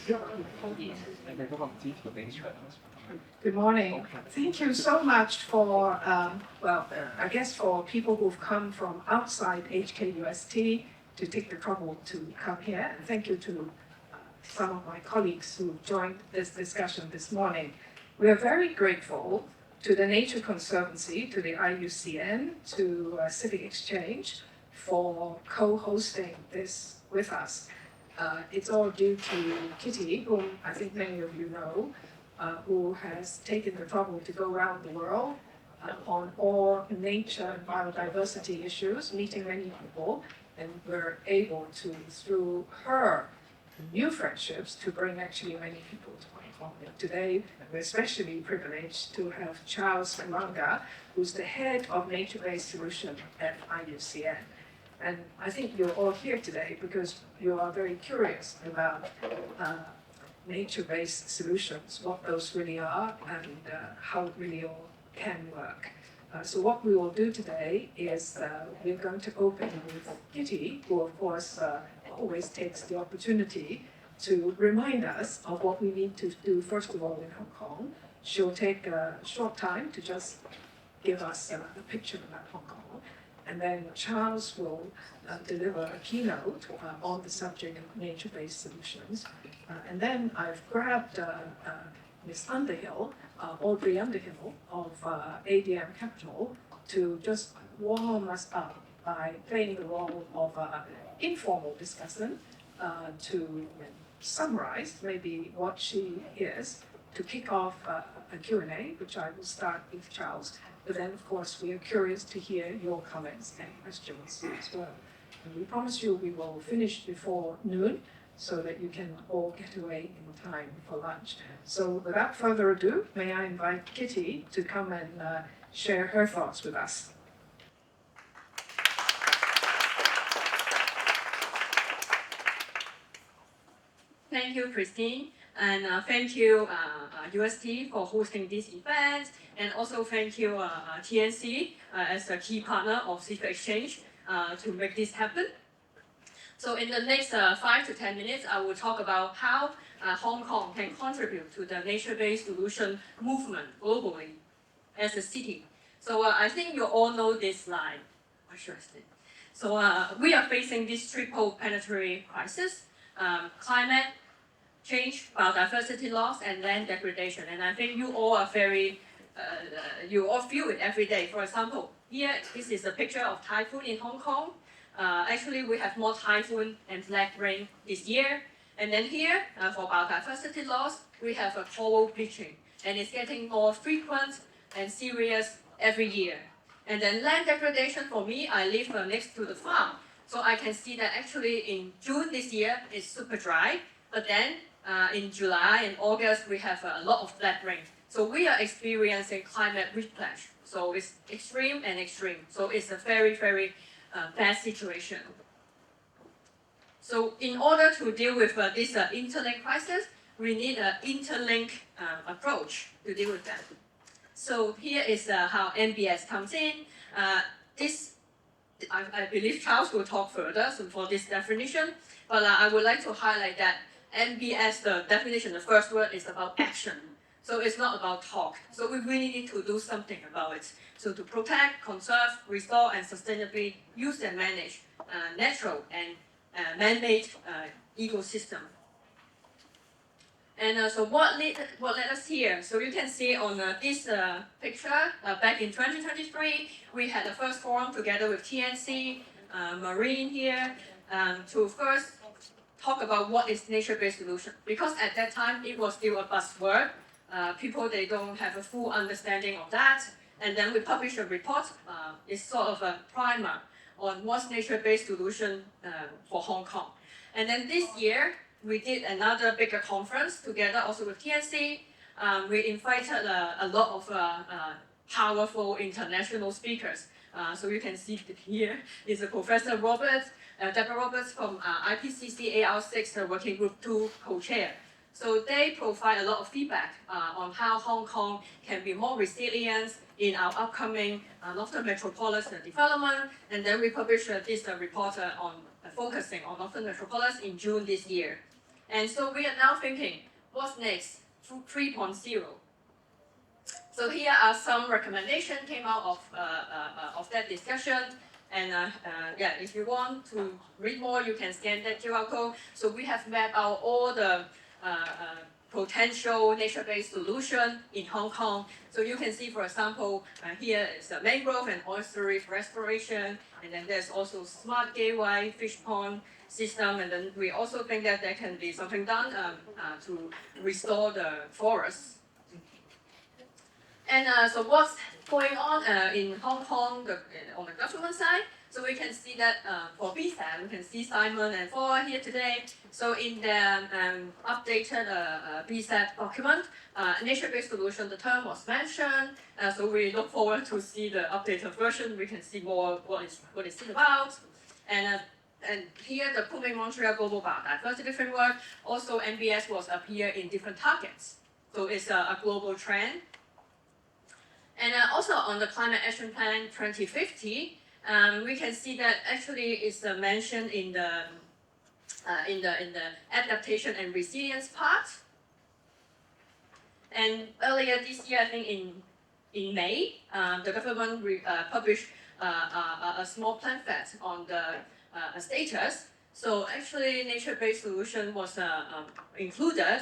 Good morning. Thank you so much for, I guess for people who've come from outside HKUST to take the trouble to come here. And thank you to some of my colleagues who joined this discussion this morning. We are very grateful to the Nature Conservancy, to the IUCN, to Civic Exchange for co-hosting this with us. It's all due to Kitty, whom I think many of you know, who has taken the trouble to go around the world on all nature and biodiversity issues, meeting many people, and we're able to, through her new friendships, to bring actually many people to Hong Kong. And today, we're especially privileged to have Charles Karangwa, who's the head of Nature-Based Solution at IUCN. And I think you're all here today because you are very curious about nature-based solutions, what those really are, and how it really all can work. So what we will do today is we're going to open with Kitty, who of course always takes the opportunity to remind us of what we need to do first of all in Hong Kong. She'll take a short time to just give us a picture about Hong Kong. And then Charles will deliver a keynote on the subject of nature-based solutions. And then I've grabbed Ms. Underhill, Audrey Underhill of ADM Capital, to just warm us up by playing the role of an informal discussant to summarize maybe what she is, to kick off a Q&A, which I will start with Charles. But then, of course, we are curious to hear your comments and questions as well. And we promise you we will finish before noon so that you can all get away in time for lunch. So without further ado, may I invite Kitty to come and share her thoughts with us. Thank you, Christine, and thank you, UST, for hosting this event, and also thank you, TNC, as a key partner of Civic Exchange to make this happen. So in the next 5 to 10 minutes, I will talk about how Hong Kong can contribute to the nature-based solution movement globally as a city. So I think you all know this slide. What should I say? So we are facing this triple planetary crisis, climate change, biodiversity loss, and land degradation. And I think you all are you all feel it every day. For example, here, this is a picture of typhoon in Hong Kong. Actually, we have more typhoon and black rain this year. And then here, for biodiversity loss, we have a coral bleaching. And it's getting more frequent and serious every year. And then land degradation, for me, I live next to the farm. So I can see that actually in June this year, it's super dry. But then in July and August, we have a lot of black rain. So we are experiencing climate whiplash. So it's extreme and extreme. So it's a very, very bad situation. So in order to deal with this interlinked crisis, we need an interlinked approach to deal with that. So here is how NBS comes in. I believe Charles will talk further for this definition, but I would like to highlight that NBS, the definition, the first word is about action. So it's not about talk. So we really need to do something about it. So to protect, conserve, restore, and sustainably use and manage natural and man-made ecosystem. And so what led us here? So you can see on this picture, back in 2023, we had the first forum together with TNC, Marine here, to first talk about what is nature-based solution. Because at that time, it was still a buzzword. People, they don't have a full understanding of that. And then we published a report. It's sort of a primer on what's nature-based solution for Hong Kong. And then this year, we did another bigger conference together also with TNC. We invited a lot of powerful international speakers. So you can see here is Professor Roberts, Deborah Roberts from IPCC AR6 Working Group 2 co-chair. So they provide a lot of feedback on how Hong Kong can be more resilient in our upcoming Northern Metropolis development. And then we published this report on focusing on Northern Metropolis in June this year. And so we are now thinking, what's next? 3.0. So here are some recommendations came out of that discussion. And yeah, if you want to read more, you can scan that QR code. So we have mapped out all the potential nature-based solution in Hong Kong. So you can see, for example, here is a mangrove and oyster reef restoration, and then there's also smart gateway fish pond system, and then we also think that there can be something done to restore the forests. And so what's going on in Hong Kong on the government side? So we can see that for BSAT, we can see Simon and Four here today. So in the updated BSAT document, nature-based solution, the term was mentioned. So we look forward to see the updated version. We can see more what it's about. And here, the Kunming Montreal Global Biodiversity Framework, also NBS was appear in different targets. So it's a global trend. And also on the Climate Action Plan 2050, we can see that actually it's mentioned in the adaptation and resilience part. And earlier this year, I think in May, the government published a small pamphlet on the status. So actually, nature-based solution was included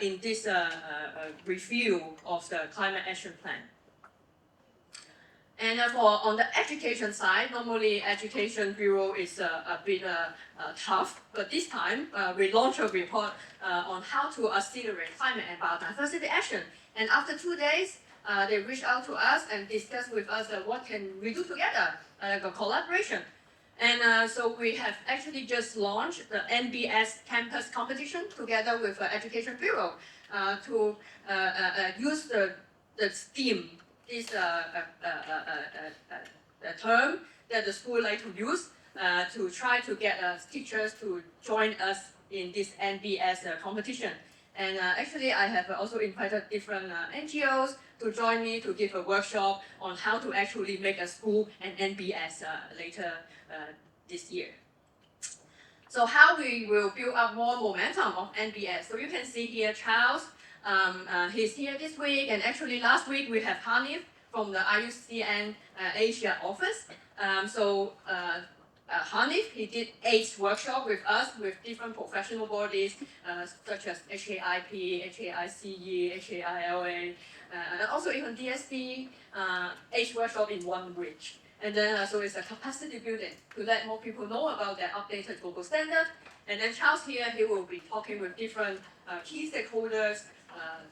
in this review of the Climate Action Plan. And on the education side, normally Education Bureau is a bit tough, but this time we launched a report on how to accelerate climate and biodiversity action. And after 2 days, they reached out to us and discussed with us what can we do together, like a collaboration. And so we have actually just launched the NBS campus competition together with Education Bureau to use the STEAM, this term that the school like to use to try to get teachers to join us in this NBS competition. And actually, I have also invited different NGOs to join me to give a workshop on how to actually make a school and NBS later this year. So how we will build up more momentum of NBS. So you can see here Charles, he's here this week, and actually last week we have Hanif from the IUCN Asia office. Hanif, he did 8 workshops with us with different professional bodies such as HAIP, HAICE, HAILA, and also even DSD, 8 workshops in 1 week. And then so it's a capacity building to let more people know about their updated global standard. And then Charles here, he will be talking with different key stakeholders,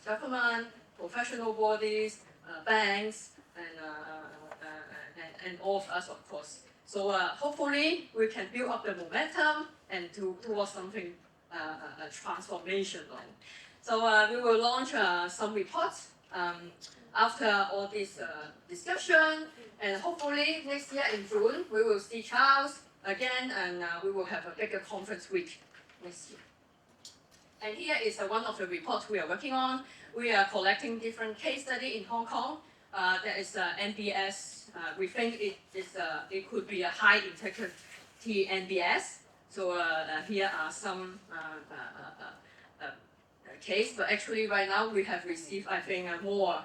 government, professional bodies, banks, and all of us, of course. So hopefully we can build up the momentum and towards something transformational. So we will launch some reports after all this discussion, and hopefully next year in June we will see Charles again, and we will have a bigger conference week next year. And here is one of the reports we are working on. We are collecting different case studies in Hong Kong. There is NBS. We think it could be a high integrity NBS. So here are some case, but actually right now we have received, I think, more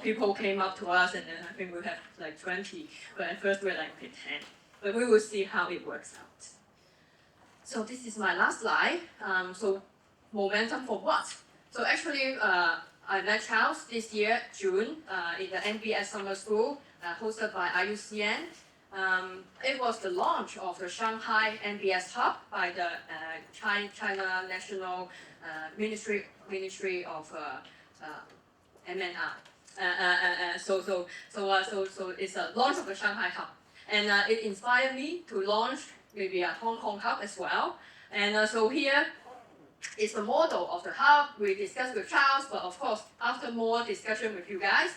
people came up to us, and then I think we have like 20. But at first we were like, okay, 10. But we will see how it works out. So this is my last slide. So momentum for what? So actually, I met Charles this year, June, in the NBS Summer School hosted by IUCN. It was the launch of the Shanghai NBS Hub by the China National Ministry of MNR. So it's a launch of the Shanghai Hub, and it inspired me to launch maybe a Hong Kong Hub as well. And so here is the model of the hub. We discussed with Charles, but of course, after more discussion with you guys,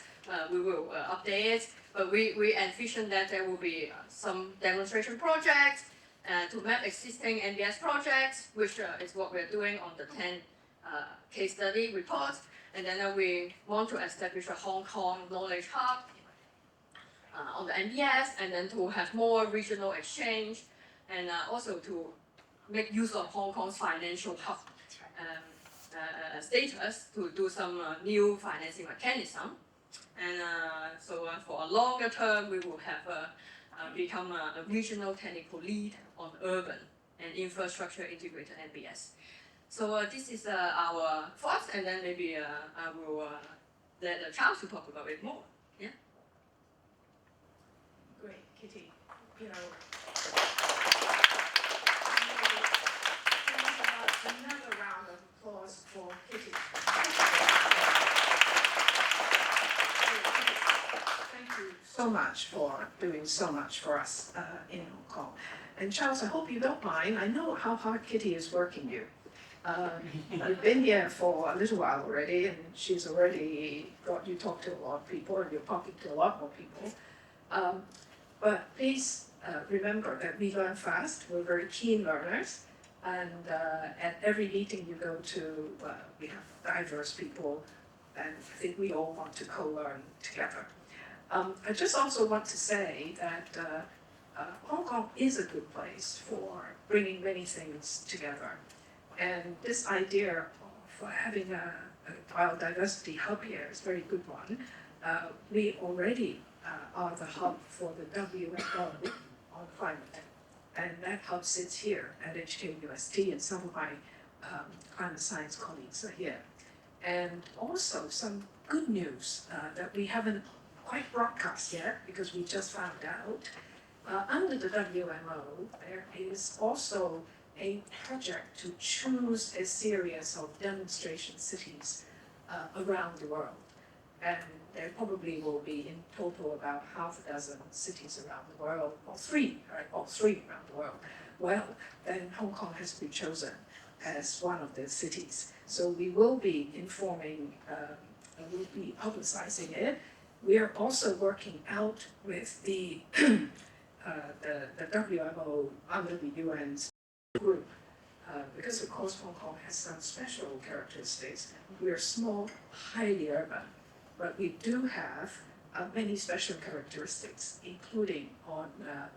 we will update it. But we envision that there will be some demonstration projects to map existing NBS projects, which is what we're doing on the 10 case study report. And then we want to establish a Hong Kong knowledge hub on the NBS, and then to have more regional exchange, and also to make use of Hong Kong's financial hub status to do some new financing mechanism. And so for a longer term, we will have become a regional technical lead on urban and infrastructure integrated NBS. So this is our thoughts, and then maybe I will let Charles to talk about it more. Yeah. Great, Kitty. You know, another round of applause for Kitty. Thank you so much for doing so much for us in Hong Kong. And Charles, I hope you don't mind. I know how hard Kitty is working you. You've been here for a little while already, and she's already got you talk to a lot of people, and you're talking to a lot more people. But please remember that we learn fast. We're very keen learners, and at every meeting you go to, we have diverse people, and I think we all want to co-learn together. I just also want to say that Hong Kong is a good place for bringing many things together. And this idea of having a biodiversity hub here is a very good one. We already are the hub for the WMO on climate. And that hub sits here at HKUST, and some of my climate science colleagues are here. And also some good news that we haven't quite broadcast yet because we just found out. Under the WMO, there is also a project to choose a series of demonstration cities around the world. And there probably will be in total about half a dozen cities around the world, or three around the world. Well, then Hong Kong has been chosen as one of the cities. So we will be informing, we'll be publicizing it. We are also working out with the WMO under the UN's group, because of course Hong Kong has some special characteristics. We are small, highly urban, but we do have many special characteristics, including on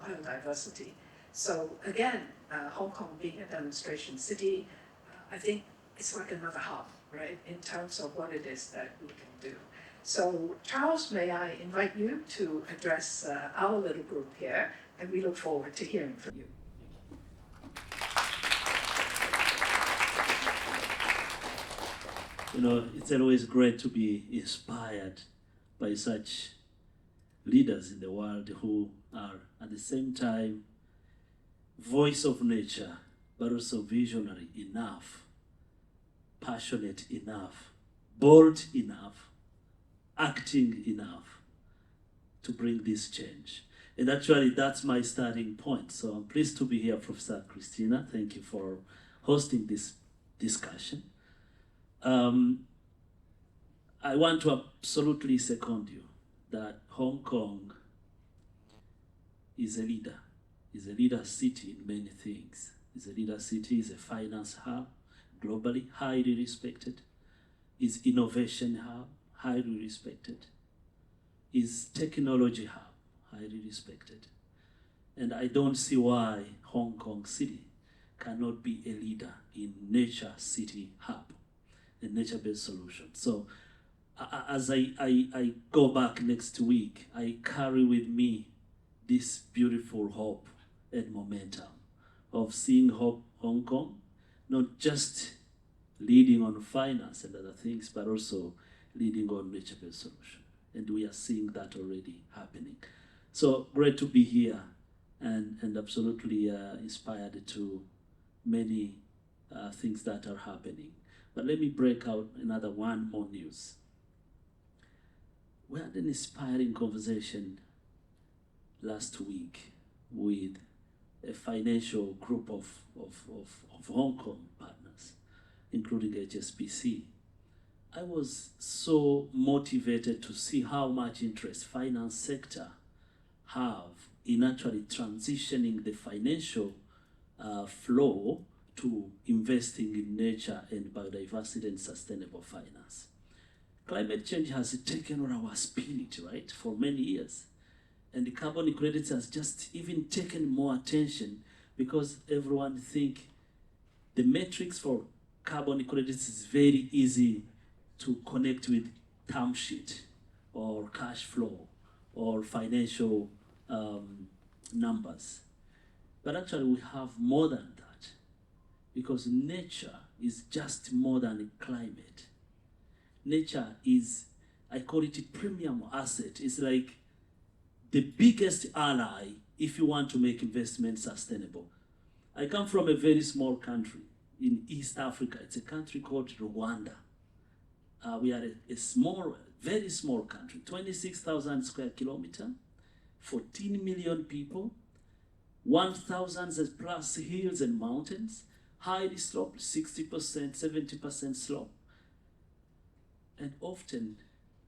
biodiversity. So again, Hong Kong being a demonstration city, I think it's like another hub, right, in terms of what it is that we can do. So Charles, may I invite you to address our little group here, and we look forward to hearing from you. You know, it's always great to be inspired by such leaders in the world who are at the same time voice of nature, but also visionary enough, passionate enough, bold enough, acting enough to bring this change. And actually, that's my starting point. So I'm pleased to be here, Professor Christina. Thank you for hosting this discussion. I want to absolutely second you that Hong Kong is a leader city in many things. Is a leader city, is a finance hub, globally highly respected, is innovation hub, highly respected, is technology hub, highly respected. And I don't see why Hong Kong City cannot be a leader in nature city hub, a nature-based solution. So as I go back next week, I carry with me this beautiful hope and momentum of seeing Hong Kong not just leading on finance and other things, but also leading on nature-based solution. And we are seeing that already happening. So great to be here and absolutely inspired to many things that are happening. But let me break out one more news. We had an inspiring conversation last week with a financial group of Hong Kong partners, including HSBC. I was so motivated to see how much interest finance sector have in actually transitioning the financial flow to investing in nature and biodiversity and sustainable finance. Climate change has taken on our spirit, right, for many years. And the carbon credits has just even taken more attention because everyone think the metrics for carbon credits is very easy to connect with term sheet or cash flow or financial numbers. But actually we have more than that, because nature is just more than climate. Nature is, I call it a premium asset. It's like the biggest ally if you want to make investment sustainable. I come from a very small country in East Africa. It's a country called Rwanda. We are a small, very small country, 26,000 square kilometers, 14 million people, 1,000 plus hills and mountains, highly sloped, 60%, 70% slope. And often,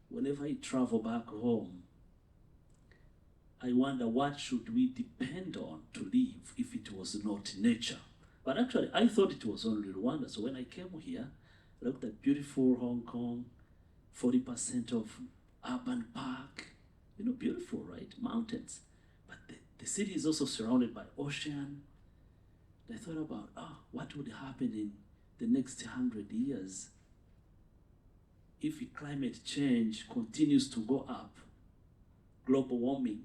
whenever I travel back home, I wonder what should we depend on to live if it was not nature. But actually, I thought it was only Rwanda. So when I came here, I looked at beautiful Hong Kong, 40% of urban park, you know, beautiful, right? Mountains. But the city is also surrounded by ocean. I thought about, what would happen in the next 100 years if climate change continues to go up, global warming,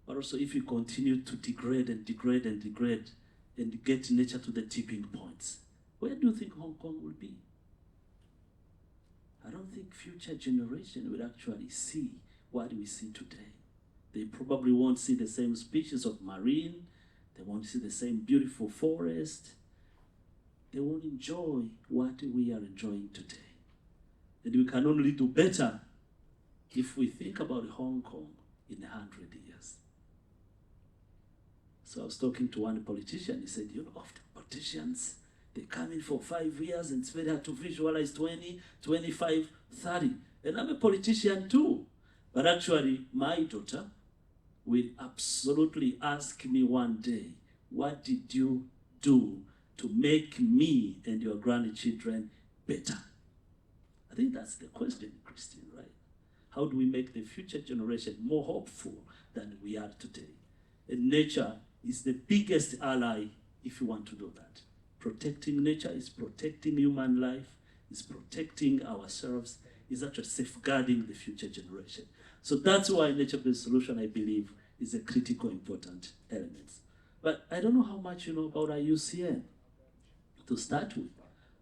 but also if we continue to degrade and degrade and degrade and get nature to the tipping points. Where do you think Hong Kong will be? I don't think future generation will actually see what we see today. They probably won't see the same species of marine. They won't see the same beautiful forest. They won't enjoy what we are enjoying today. And we can only do better if we think about Hong Kong in 100 years. So I was talking to one politician. He said, you know, often politicians, they come in for 5 years and it's very hard to visualize 20, 25, 30. And I'm a politician too. But actually, my daughter will absolutely ask me one day, what did you do to make me and your grandchildren better? I think that's the question, Christine, right? How do we make the future generation more hopeful than we are today? And nature is the biggest ally if you want to do that. Protecting nature is protecting human life, is protecting ourselves, is actually safeguarding the future generation. So that's why nature-based solution, I believe, is a critical, important element. But I don't know how much you know about IUCN. To start with,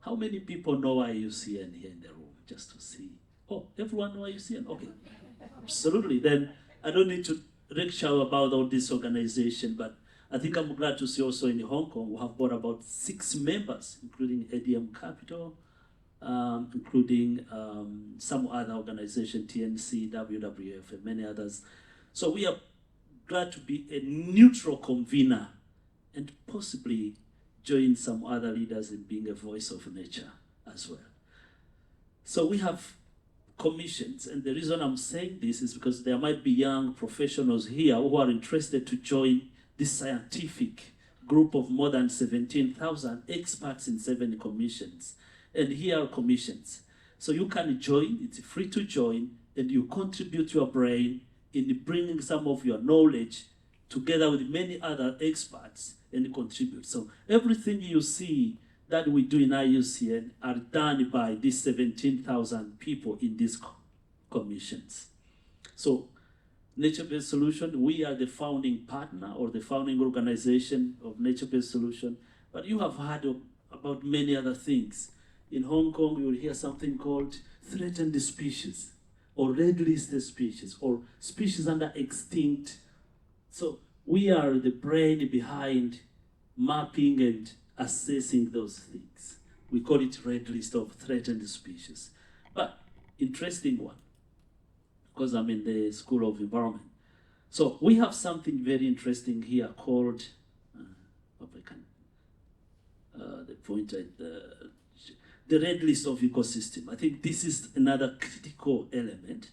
how many people know IUCN here in the room? Just to see. Oh, everyone know IUCN? Okay, absolutely. Then I don't need to lecture about all this organization, but I think I'm glad to see also in Hong Kong, we have got about 6 members, including ADM Capital, including some other organization, TNC, WWF, and many others. So we are glad to be a neutral convener and possibly join some other leaders in being a voice of nature as well. So we have commissions, and the reason I'm saying this is because there might be young professionals here who are interested to join this scientific group of more than 17,000 experts in 7 commissions. And here are commissions. So you can join, it's free to join, and you contribute your brain in bringing some of your knowledge together with many other experts and contribute. So everything you see that we do in IUCN are done by these 17,000 people in these commissions. So Nature-Based Solution, we are the founding partner or the founding organization of Nature-Based Solution, but you have heard about many other things. In Hong Kong, you will hear something called threatened species, or red listed species, or species under extinct. So we are the brain behind mapping and assessing those things. We call it red list of threatened species. But interesting one, because I'm in the School of Environment. So we have something very interesting here called, the pointer, the red list of ecosystem. I think this is another critical element,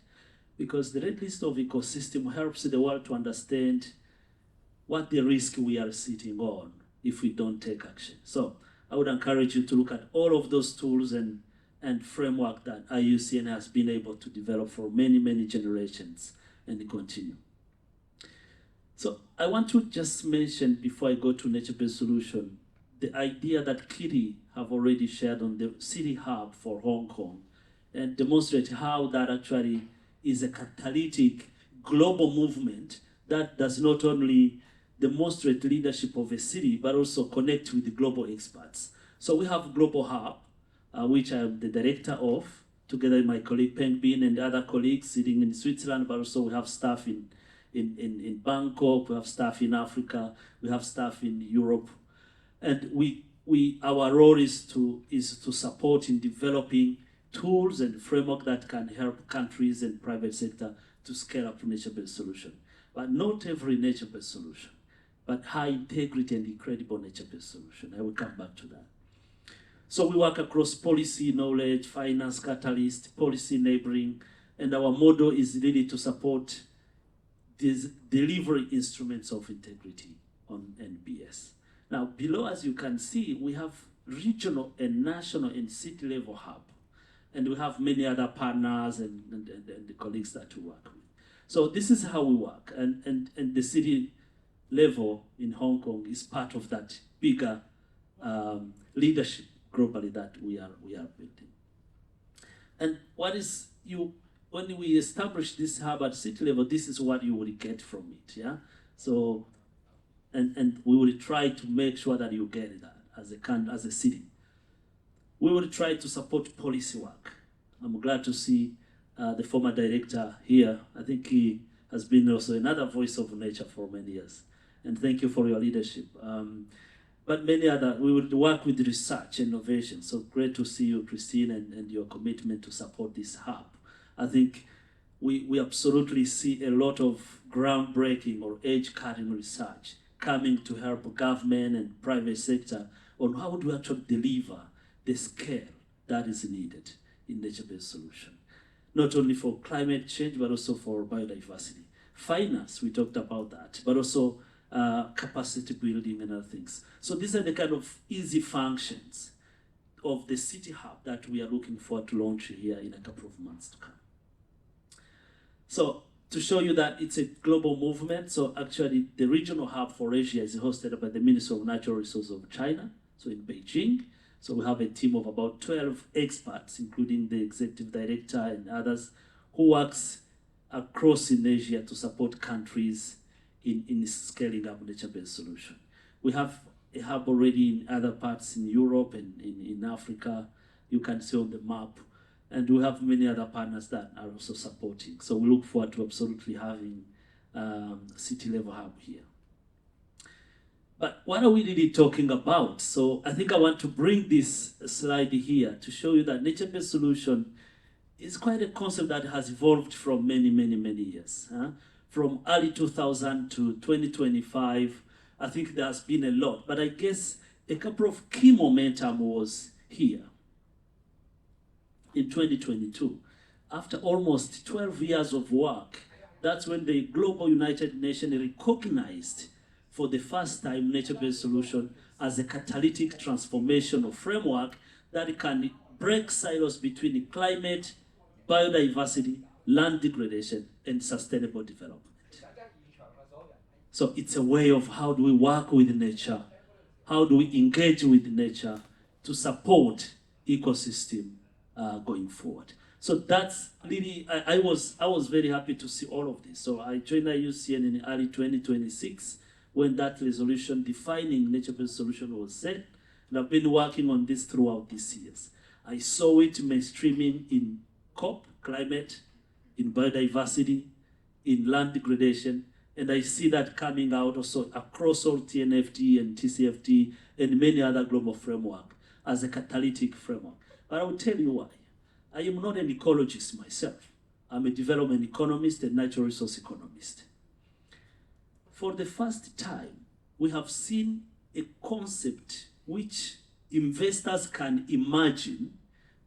because the red list of ecosystem helps the world to understand what the risk we are sitting on if we don't take action. So I would encourage you to look at all of those tools and framework that IUCN has been able to develop for many, many generations and continue. So I want to just mention, before I go to nature-based solution, the idea that Kitty have already shared on the City Hub for Hong Kong and demonstrate how that actually is a catalytic global movement that does not only demonstrate leadership of a city, but also connect with the global experts. So we have Global Hub, which I am the director of, together with my colleague Peng Bin and other colleagues sitting in Switzerland, but also we have staff in Bangkok, we have staff in Africa, we have staff in Europe. And our role is to support in developing tools and framework that can help countries and private sector to scale up nature-based solution. But not every nature-based solution, but high integrity and incredible nature-based solution. I will come back to that. So we work across policy, knowledge, finance, catalyst, policy enabling, and our model is really to support these delivery instruments of integrity on NBS. Now, below, as you can see, we have regional and national and city level hub. And we have many other partners and the colleagues that we work with. So this is how we work. And the city level in Hong Kong is part of that bigger leadership globally that we are building. And when we establish this hub at city level, this is what you will get from it, yeah? So, and we will try to make sure that you get that as a city. We will try to support policy work. I'm glad to see the former director here. I think he has been also another voice of nature for many years. And thank you for your leadership. But many other, we will work with research and innovation. So great to see you, Christine, and your commitment to support this hub. I think we absolutely see a lot of groundbreaking or edge-cutting research coming to help government and private sector on how do we actually deliver the scale that is needed in nature-based solution. Not only for climate change, but also for biodiversity. Finance, we talked about that, but also capacity building and other things. So these are the kind of easy functions of the City Hub that we are looking forward to launch here in a couple of months to come. So to show you that it's a global movement, so actually the regional hub for Asia is hosted by the Ministry of Natural Resources of China, so in Beijing. So we have a team of about 12 experts, including the executive director and others, who works across in Asia to support countries in scaling up nature-based solution. We have a hub already in other parts in Europe and in Africa. You can see on the map. And we have many other partners that are also supporting. So we look forward to absolutely having city-level hub here. But what are we really talking about? So I think I want to bring this slide here to show you that nature-based solution is quite a concept that has evolved from many, many, many years. From early 2000 to 2025, I think there has been a lot. But I guess a couple of key momentum was here in 2022. After almost 12 years of work, that's when the Global United Nations recognized for the first time nature-based solution as a catalytic transformational framework that can break silos between climate, biodiversity, land degradation, and sustainable development. So it's a way of how do we work with nature, how do we engage with nature to support ecosystem going forward. So that's really, I was very happy to see all of this. So I joined IUCN in early 2026 when that resolution defining nature-based solution was set. And I've been working on this throughout these years. I saw it mainstreaming in COP, climate, in biodiversity, in land degradation, and I see that coming out also across all TNFD and TCFD and many other global framework as a catalytic framework. But I will tell you why. I am not an ecologist myself. I'm a development economist and natural resource economist. For the first time, we have seen a concept which investors can imagine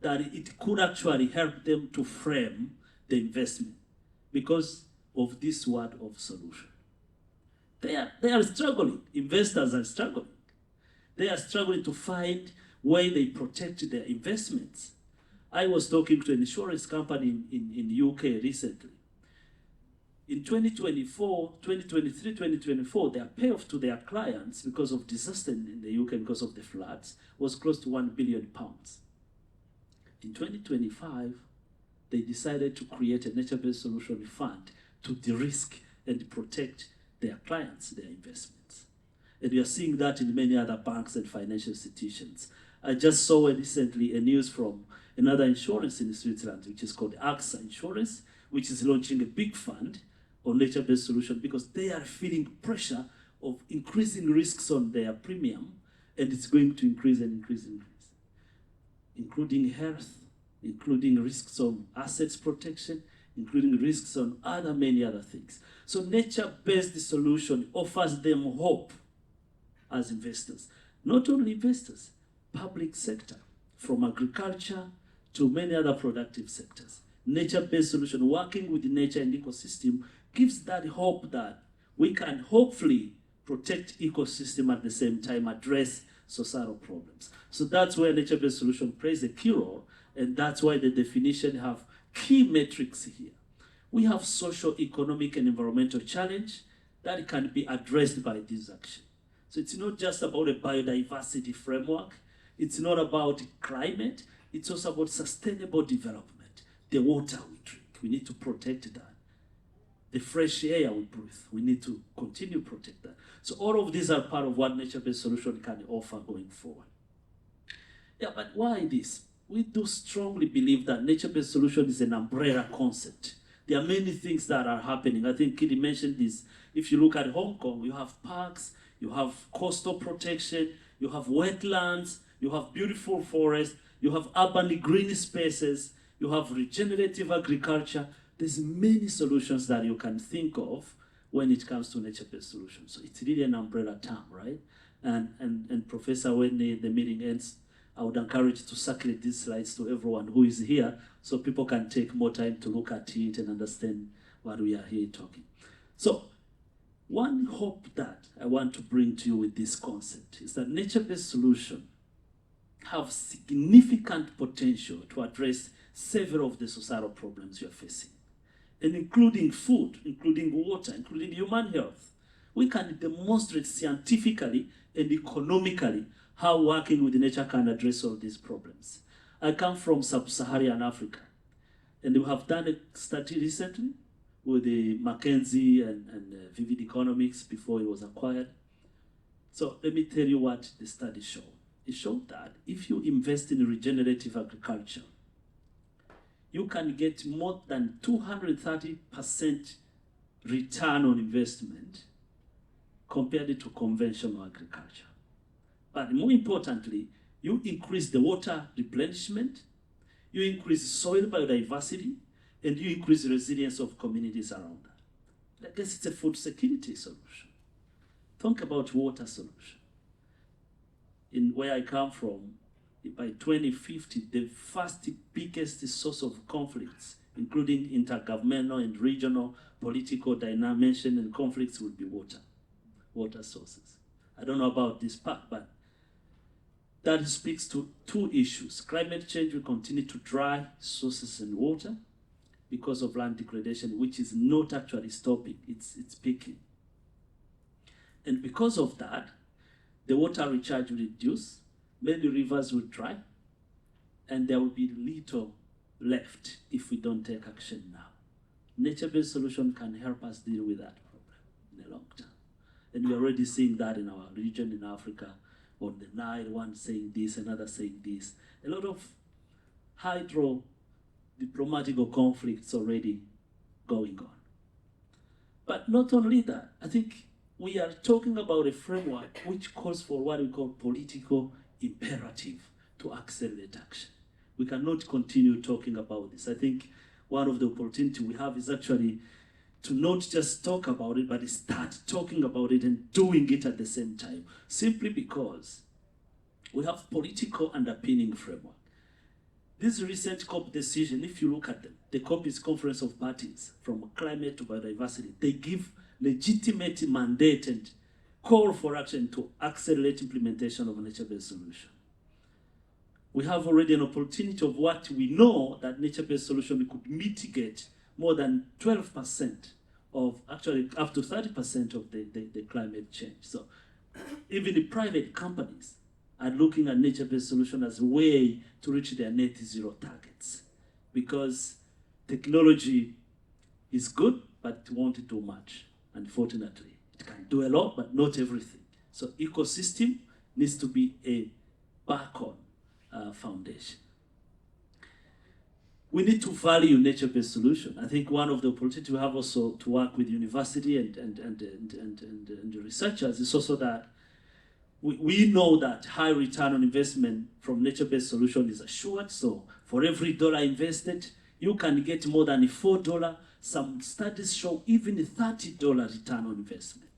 that it could actually help them to frame the investment because of this word of solution. They are struggling. Investors are struggling. They are struggling to find where they protect their investments. I was talking to an insurance company in the UK recently. In 2024, 2023, 2024, their payoff to their clients because of disaster in the UK, because of the floods, was close to £1 billion. In 2025, they decided to create a nature-based solution fund to de-risk and protect their clients, their investments. And we are seeing that in many other banks and financial institutions. I just saw recently a news from another insurance in Switzerland, which is called AXA Insurance, which is launching a big fund on nature-based solution because they are feeling pressure of increasing risks on their premium, and it's going to increase and increase and increase, including health, including risks on assets protection, including risks on many other things. So nature-based solution offers them hope as investors. Not only investors, public sector, from agriculture to many other productive sectors. Nature-based solution, working with the nature and ecosystem, gives that hope that we can hopefully protect ecosystem at the same time, address societal problems. So that's where nature-based solution plays a key role, and that's why the definition have key metrics here. We have social, economic, and environmental challenge that can be addressed by this action. So it's not just about a biodiversity framework, it's not about climate, it's also about sustainable development. The water we drink, we need to protect that. The fresh air we breathe, we need to continue to protect that. So all of these are part of what nature-based solution can offer going forward. Yeah, but why this? We do strongly believe that nature-based solution is an umbrella concept. There are many things that are happening. I think Kitty mentioned this. If you look at Hong Kong, you have parks, you have coastal protection, you have wetlands, you have beautiful forests, you have urban green spaces, you have regenerative agriculture. There's many solutions that you can think of when it comes to nature-based solutions. So it's really an umbrella term, right? And Professor, when the meeting ends, I would encourage you to circulate these slides to everyone who is here so people can take more time to look at it and understand what we are here talking. So one hope that I want to bring to you with this concept is that nature-based solutions have significant potential to address several of the societal problems you are facing, and including food, including water, including human health. We can demonstrate scientifically and economically how working with nature can address all these problems. I come from sub-Saharan Africa, and we have done a study recently with the McKinsey and Vivid Economics before it was acquired. So let me tell you what the study showed. It showed that if you invest in regenerative agriculture, you can get more than 230% return on investment compared to conventional agriculture. But more importantly, you increase the water replenishment, you increase soil biodiversity, and you increase the resilience of communities around that. I guess it's a food security solution. Think about water solution. In where I come from, by 2050, the first biggest source of conflicts, including intergovernmental and regional political dimension and conflicts, will be water sources. I don't know about this part, but that speaks to two issues. Climate change will continue to dry sources and water because of land degradation, which is not actually stopping, it's peaking. And because of that, the water recharge will reduce, many rivers will dry, and there will be little left if we don't take action now. Nature-based solution can help us deal with that problem in the long term. And we're already seeing that in our region in Africa, on the Nile, one saying this, another saying this. A lot of hydro-diplomatic conflicts already going on. But not only that, I think we are talking about a framework which calls for what we call political imperative to accelerate action. We cannot continue talking about this. I think one of the opportunities we have is actually to not just talk about it, but start talking about it and doing it at the same time, simply because we have political underpinning framework. This recent COP decision, if you look at them, the COP is Conference of Parties, from climate to biodiversity. They give legitimate mandate and call for action to accelerate implementation of a nature-based solution. We have already an opportunity of what we know that nature-based solution could mitigate more than 12% of actually up to 30% of the climate change. So even the private companies are looking at nature-based solutions as a way to reach their net zero targets, because technology is good, but it won't do much, unfortunately. It can do a lot, but not everything. So ecosystem needs to be a backbone foundation. We need to value nature-based solution. I think one of the opportunities we have also to work with university and the researchers is also that we know that high return on investment from nature-based solution is assured. So for every dollar invested, you can get more than $4. Some studies show even a $30 return on investment.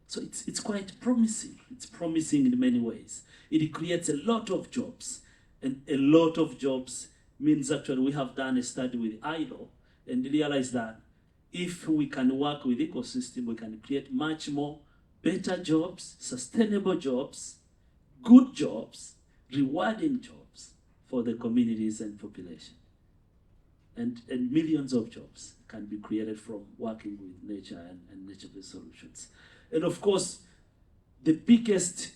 So it's quite promising. It's promising in many ways. It creates a lot of jobs, and a lot of jobs means actually we have done a study with ILO and realized that if we can work with ecosystem, we can create much more better jobs, sustainable jobs, good jobs, rewarding jobs for the communities and population. And millions of jobs can be created from working with nature and nature-based solutions. And of course, the biggest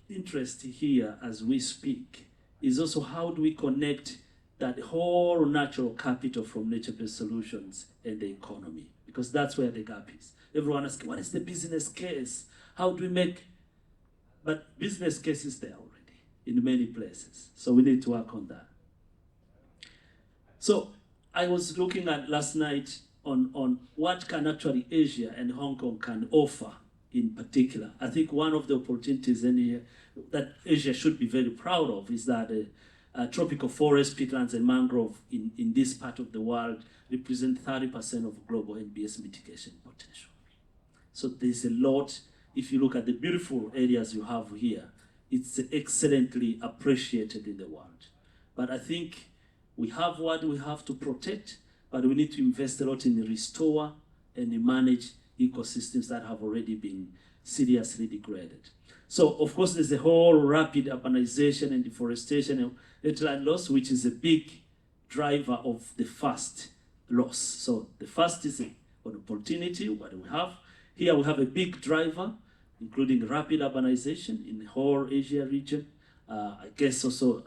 interest here as we speak is also how do we connect that whole natural capital from nature-based solutions and the economy, because that's where the gap is. Everyone asks, what is the business case? How do we make, but business case is there already in many places. So we need to work on that. So I was looking at last night on what can actually Asia and Hong Kong can offer in particular. I think one of the opportunities in here that Asia should be very proud of is that tropical forest, peatlands, and mangrove in this part of the world represent 30% of global NBS mitigation potential. So there's a lot. If you look at the beautiful areas you have here, it's excellently appreciated in the world. But I think we have what we have to protect, but we need to invest a lot in restore and manage ecosystems that have already been seriously degraded. So, of course, there's a whole rapid urbanization and deforestation and wetland loss, which is a big driver of the first loss. So the first is an opportunity, what do we have? Here we have a big driver, including rapid urbanization in the whole Asia region. I guess also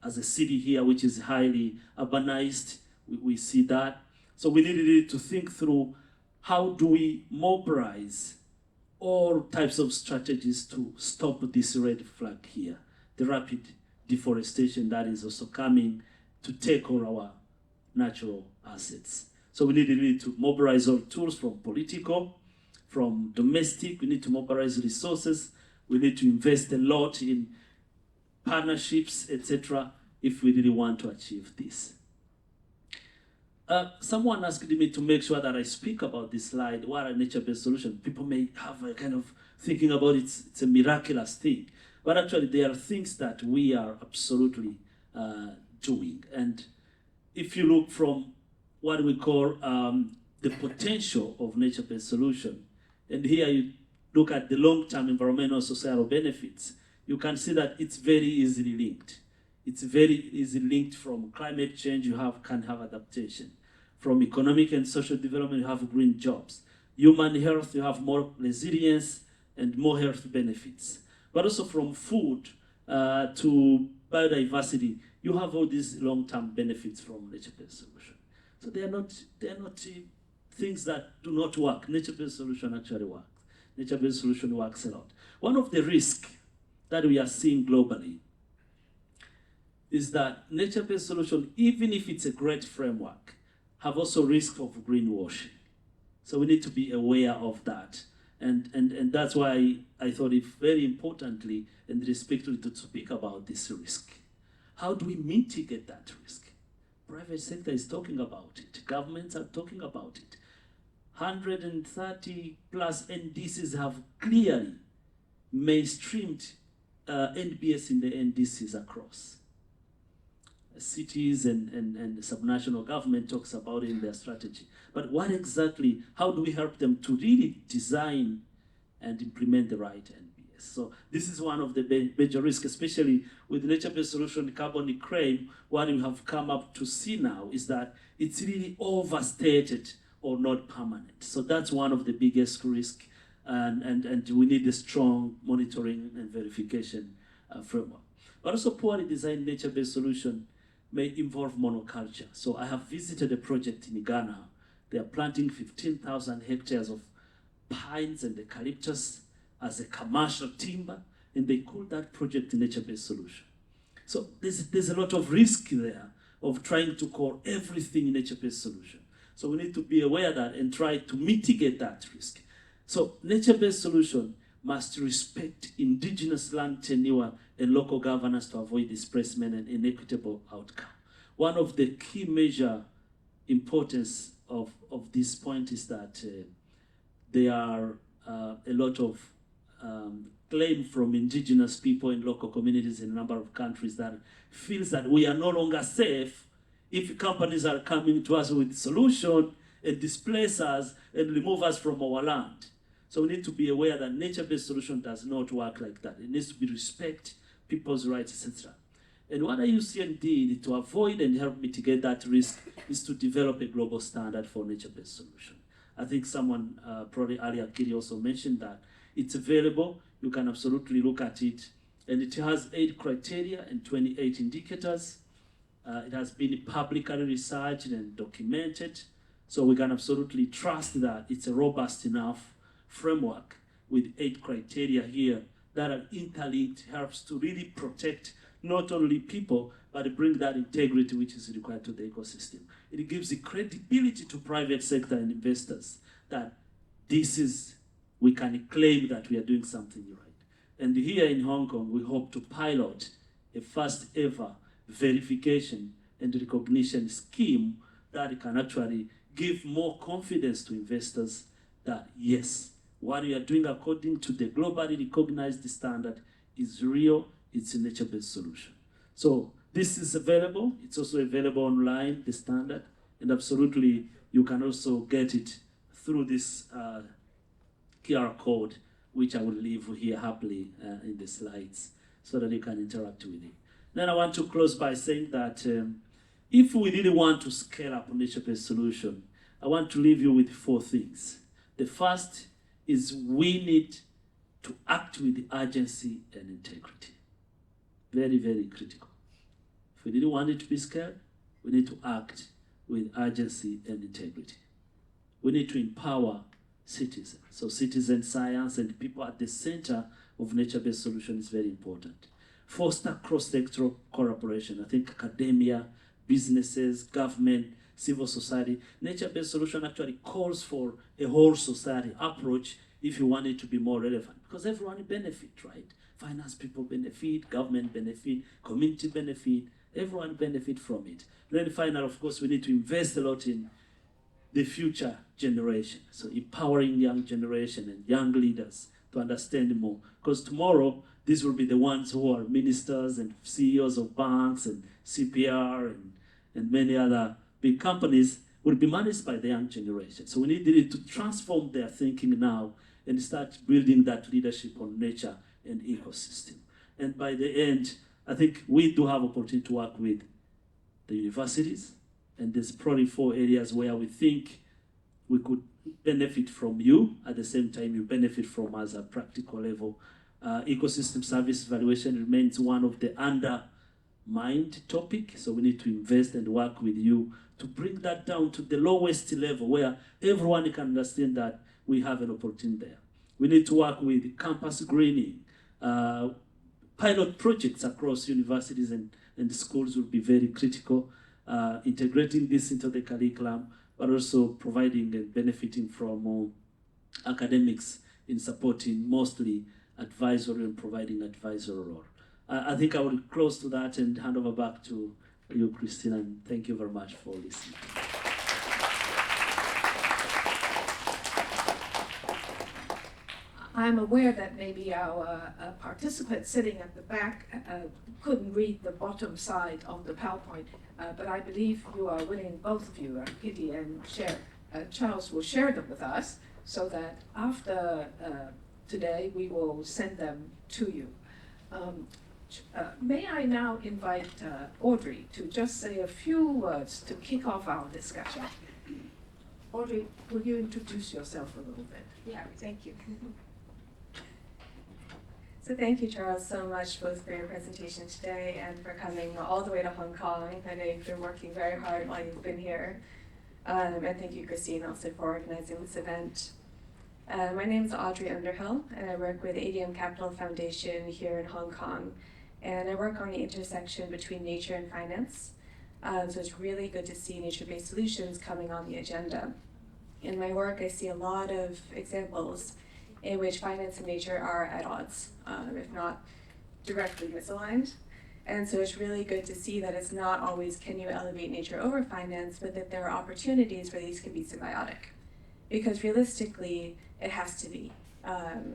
as a city here, which is highly urbanized, we see that. So we needed to think through how do we mobilize all types of strategies to stop this red flag here, the rapid deforestation that is also coming to take all our natural assets. So we needed to mobilize all tools from political, from domestic, we need to mobilize resources, we need to invest a lot in partnerships, etc., if we really want to achieve this. Someone asked me to make sure that I speak about this slide, what are nature-based solutions. People may have a kind of thinking about it's a miraculous thing, but actually there are things that we are absolutely doing. And if you look from what we call the potential of nature-based solution, and here you look at the long-term environmental societal benefits, you can see that it's very easily linked. It's very easily linked. From climate change, you can have adaptation. From economic and social development, you have green jobs. Human health, you have more resilience and more health benefits. But also from food to biodiversity, you have all these long-term benefits from nature-based solution. So they are not things that do not work. Nature-based solution actually works. Nature-based solution works a lot. One of the risks that we are seeing globally is that nature-based solution, even if it's a great framework, have also risk of greenwashing. So we need to be aware of that. And that's why I thought it very importantly and respectfully to speak about this risk. How do we mitigate that risk? Private sector is talking about it. Governments are talking about it. 130 plus NDCs have clearly mainstreamed NBS in the NDCs across. Cities and subnational government talks about it in their strategy. But what exactly, how do we help them to really design and implement the right NBS? So this is one of the major risks, especially with nature-based solution, carbon claim. What we have come up to see now is that it's really overstated or not permanent. So that's one of the biggest risks, and we need a strong monitoring and verification framework. But also poorly designed nature-based solution may involve monoculture. So I have visited a project in Ghana. They are planting 15,000 hectares of pines and eucalyptus as a commercial timber, and they call that project a nature-based solution. So there's a lot of risk there of trying to call everything nature-based solution. So we need to be aware of that and try to mitigate that risk. So nature-based solution must respect indigenous land tenure and local governance to avoid displacement and inequitable outcome. One of the key major importance of this point is that there are a lot of claim from indigenous people in local communities in a number of countries that feels that we are no longer safe if companies are coming to us with solution and displace us and remove us from our land. So we need to be aware that nature-based solution does not work like that. It needs to be respect people's rights, etc. And what IUCN did to avoid and help mitigate that risk is to develop a global standard for nature-based solution. I think someone, probably Ali Akiri, also mentioned that. It's available, you can absolutely look at it. And it has 8 criteria and 28 indicators. It has been publicly researched and documented. So we can absolutely trust that it's a robust enough framework with 8 criteria here that are interlinked, helps to really protect not only people, but bring that integrity which is required to the ecosystem. It gives the credibility to private sector and investors that we can claim that we are doing something right. And here in Hong Kong, we hope to pilot a first ever verification and recognition scheme that can actually give more confidence to investors that yes, what we are doing according to the globally recognized standard is real, it's a nature-based solution. So this is available, it's also available online, the standard, and absolutely you can also get it through this QR code, which I will leave here happily in the slides so that you can interact with it. Then I want to close by saying that if we really want to scale up a nature-based solution, I want to leave you with 4 things. The first is we need to act with urgency and integrity. Very, very critical. If we really want it to be scaled, we need to act with urgency and integrity. We need to empower citizens. So citizen science and people at the center of nature-based solution is very important. Foster cross-sectoral collaboration. I think academia, businesses, government, civil society. Nature-based solution actually calls for a whole society approach if you want it to be more relevant, because everyone benefit, right? Finance people benefit, government benefit, community benefit, everyone benefit from it. Then finally, of course, we need to invest a lot in the future generation. So empowering young generation and young leaders to understand more, because tomorrow, these will be the ones who are ministers and CEOs of banks and CPR and many other big companies will be managed by the young generation. So we need to transform their thinking now and start building that leadership on nature and ecosystem. And by the end, I think we do have opportunity to work with the universities, and there's probably 4 areas where we think we could benefit from you, at the same time you benefit from us at practical level. Ecosystem service valuation remains one of the undermined topic, so we need to invest and work with you to bring that down to the lowest level where everyone can understand that we have an opportunity there. We need to work with campus greening. Pilot projects across universities and schools will be very critical, integrating this into the curriculum, but also providing and benefiting from academics in supporting mostly advisory and providing advisory role. I think I will close to that and hand over back to you, Christina, and thank you very much for listening. I'm aware that maybe our participants sitting at the back couldn't read the bottom side of the PowerPoint, but I believe you are willing, both of you, Kitty and Charles will share them with us, so that after today we will send them to you. May I now invite Audrey to just say a few words to kick off our discussion. Audrey, will you introduce yourself a little bit? Yeah, thank you. So thank you, Charles, so much both for your presentation today and for coming all the way to Hong Kong. I know you've been working very hard while you've been here. And thank you, Christine, also for organizing this event. My name is Audrey Underhill, and I work with ADM Capital Foundation here in Hong Kong. And I work on the intersection between nature and finance. So it's really good to see nature-based solutions coming on the agenda. In my work, I see a lot of examples in which finance and nature are at odds, if not directly misaligned. And so it's really good to see that it's not always can you elevate nature over finance, but that there are opportunities where these can be symbiotic. Because realistically, it has to be.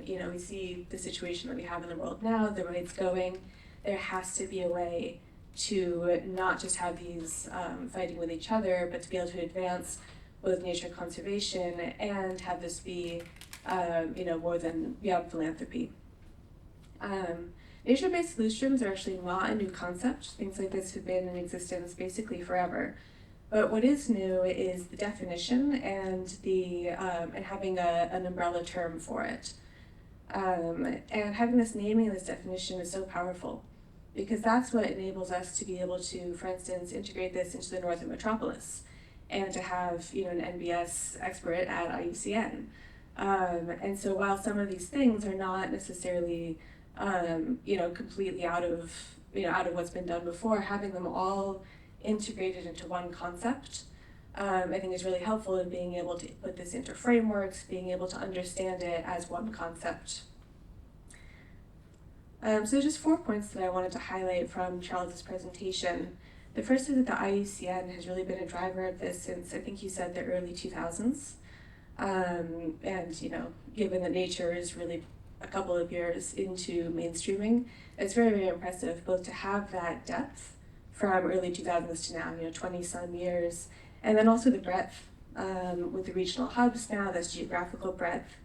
We see the situation that we have in the world now, the way it's going. There has to be a way to not just have these fighting with each other, but to be able to advance both nature conservation and have this be more than beyond philanthropy. Nature-based solutions are actually not a new concept. Things like this have been in existence basically forever. But what is new is the definition and and having an umbrella term for it. And having this naming and this definition is so powerful because that's what enables us to be able to, for instance, integrate this into the Northern Metropolis and to have an NBS expert at IUCN. And so while some of these things are not necessarily completely out of what's been done before, having them all integrated into one concept, I think is really helpful in being able to put this into frameworks, being able to understand it as one concept. So just 4 points that I wanted to highlight from Charles's presentation. The first is that the IUCN has really been a driver of this since, I think you said, the early 2000s. And given that nature is really a couple of years into mainstreaming, it's very, very impressive both to have that depth from early 2000s to now, 20-some years, and then also the breadth with the regional hubs now, that's geographical breadth,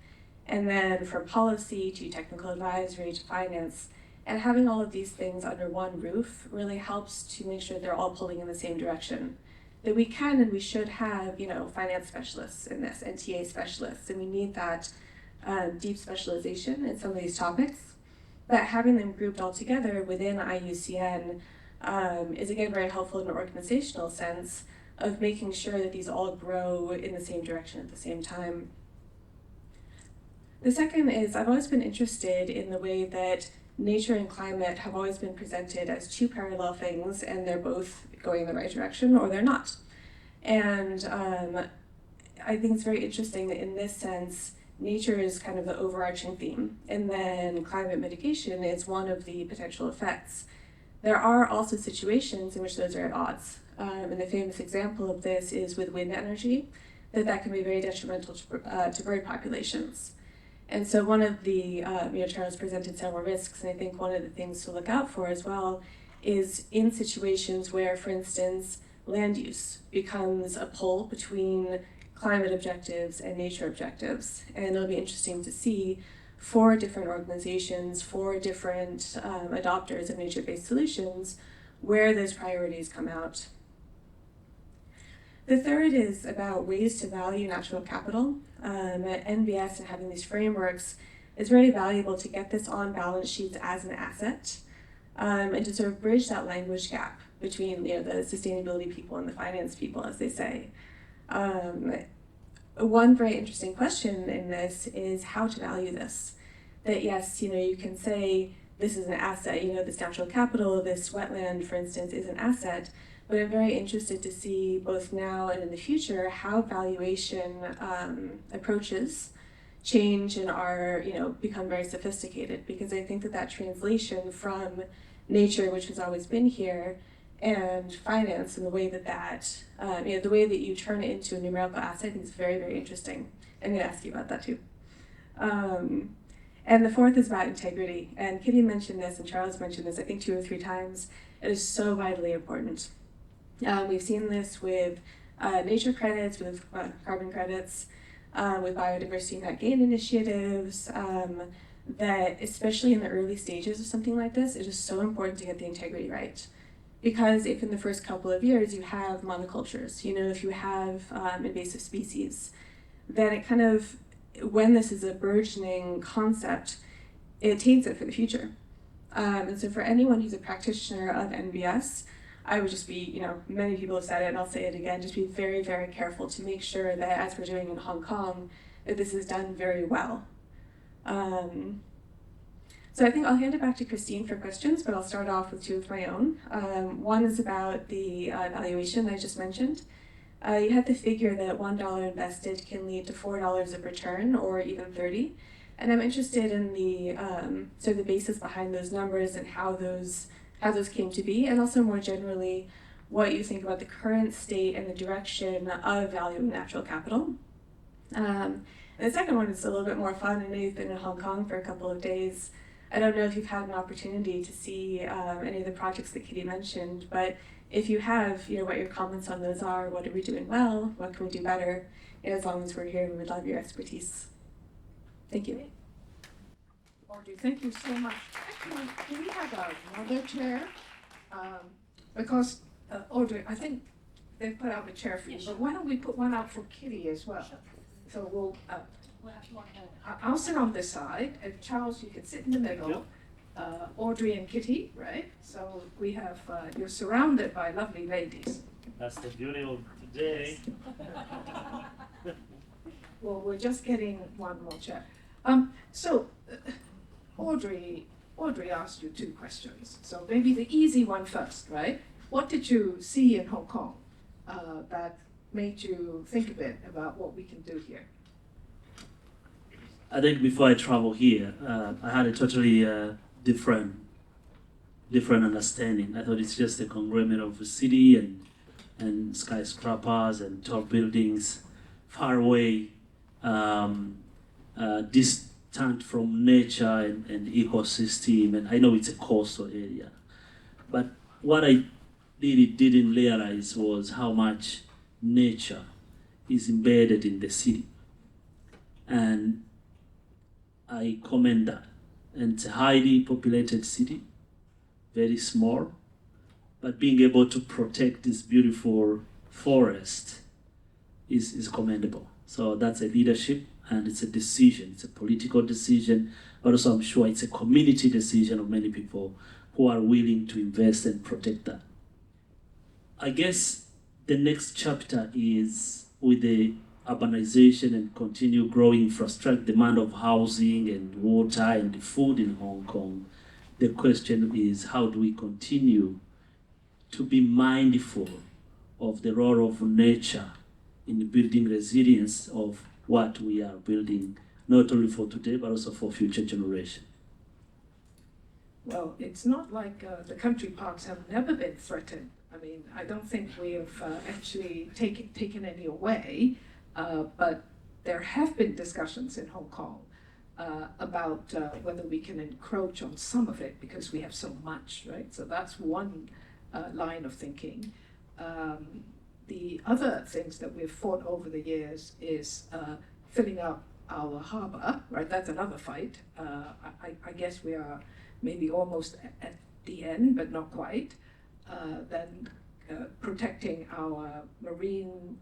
and then from policy to technical advisory to finance, and having all of these things under one roof really helps to make sure they're all pulling in the same direction. That we can and we should have, finance specialists in this, and TA specialists, and we need that deep specialization in some of these topics. But having them grouped all together within IUCN is again very helpful in an organizational sense of making sure that these all grow in the same direction at the same time. The second is I've always been interested in the way that nature and climate have always been presented as two parallel things, and they're both going in the right direction or they're not. And I think it's very interesting that in this sense, nature is kind of the overarching theme, and then climate mitigation is one of the potential effects. There are also situations in which those are at odds. And the famous example of this is with wind energy, that can be very detrimental to bird populations. And so one of the, Charles presented several risks, and I think one of the things to look out for as well is in situations where, for instance, land use becomes a pull between climate objectives and nature objectives. And it'll be interesting to see 4 different organizations, 4 different adopters of nature-based solutions, where those priorities come out. The third is about ways to value natural capital. At NBS and having these frameworks is very valuable to get this on balance sheets as an asset, and to sort of bridge that language gap between the sustainability people and the finance people, as they say. One very interesting question in this is how to value this. That yes, you can say this is an asset, this natural capital, this wetland, for instance, is an asset, but I'm very interested to see both now and in the future how valuation approaches change and are, become very sophisticated, because I think that translation from nature, which has always been here, and finance and the way that the way that you turn it into a numerical asset, I think is very, very interesting. I'm going to ask you about that too. And the fourth is about integrity. And Kitty mentioned this, and Charles mentioned this, I think 2 or 3 times. It is so vitally important. We've seen this with nature credits, with carbon credits, with biodiversity net gain initiatives, that especially in the early stages of something like this, it is so important to get the integrity right. Because if in the first couple of years you have monocultures, if you have invasive species, then it kind of, when this is a burgeoning concept, it taints it for the future. And so for anyone who's a practitioner of NBS, I would just be, many people have said it and I'll say it again, just be very, very careful to make sure that as we're doing in Hong Kong, that this is done very well. So I think I'll hand it back to Christine for questions, but I'll start off with two of my own. One is about the valuation I just mentioned. You had the figure that $1 invested can lead to $4 of return, or even 30. And I'm interested in the sort of the basis behind those numbers and how those came to be, and also more generally, what you think about the current state and the direction of valuing natural capital. And the second one is a little bit more fun. I know you've been in Hong Kong for a couple of days. I don't know if you've had an opportunity to see any of the projects that Kitty mentioned, but if you have, what your comments on those are. What are we doing well? What can we do better? As long as we're here, we would love your expertise. Thank you. Audrey, thank you so much. Actually, do we have another chair? Because, Audrey, I think they put out a chair for you, but why don't we put one out for Kitty as well? So we'll, I'll sit on this side, and Charles, you can sit in the middle. Audrey and Kitty, right? So we have, you're surrounded by lovely ladies. That's the beauty of today. Well, we're just getting one more chair. So, Audrey asked you two questions. So maybe the easy one first, right? What did you see in Hong Kong that made you think a bit about what we can do here? I think before I travel here, I had a totally different understanding. I thought it's just a conglomerate of a city and skyscrapers and tall buildings, far away, distant from nature and ecosystem. And I know it's a coastal area, but what I really didn't realize was how much nature is embedded in the city. And I commend that. And it's a highly populated city, very small, but being able to protect this beautiful forest is commendable. So that's a leadership, and it's a decision. It's a political decision, but also I'm sure it's a community decision of many people who are willing to invest and protect that. I guess the next chapter is with the urbanization and continue growing infrastructure, demand of housing and water and food in Hong Kong. The question is, how do we continue to be mindful of the role of nature in building resilience of what we are building, not only for today, but also for future generations? Well, it's not like the country parks have never been threatened. I mean, I don't think we have actually taken any away. But there have been discussions in Hong Kong about whether we can encroach on some of it because we have so much, right? So that's one line of thinking. The other things that we've fought over the years is filling up our harbour, right? That's another fight. I guess we are maybe almost at the end, but not quite. Then protecting our marine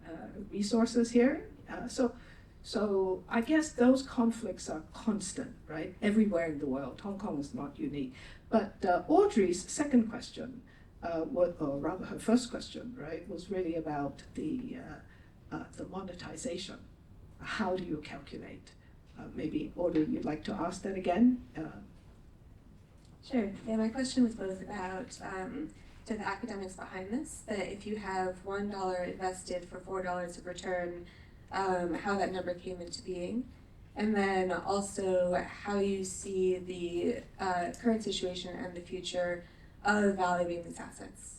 resources here. So I guess those conflicts are constant, right? Everywhere in the world. Hong Kong is not unique. But Audrey's second question, or rather her first question, right, was really about the monetization. How do you calculate? Maybe Audrey, you'd like to ask that again? Sure. Yeah, my question was both about to the academics behind this, that if you have $1 invested for $4 of return, how that number came into being, and then also how you see the current situation and the future of valuing these assets.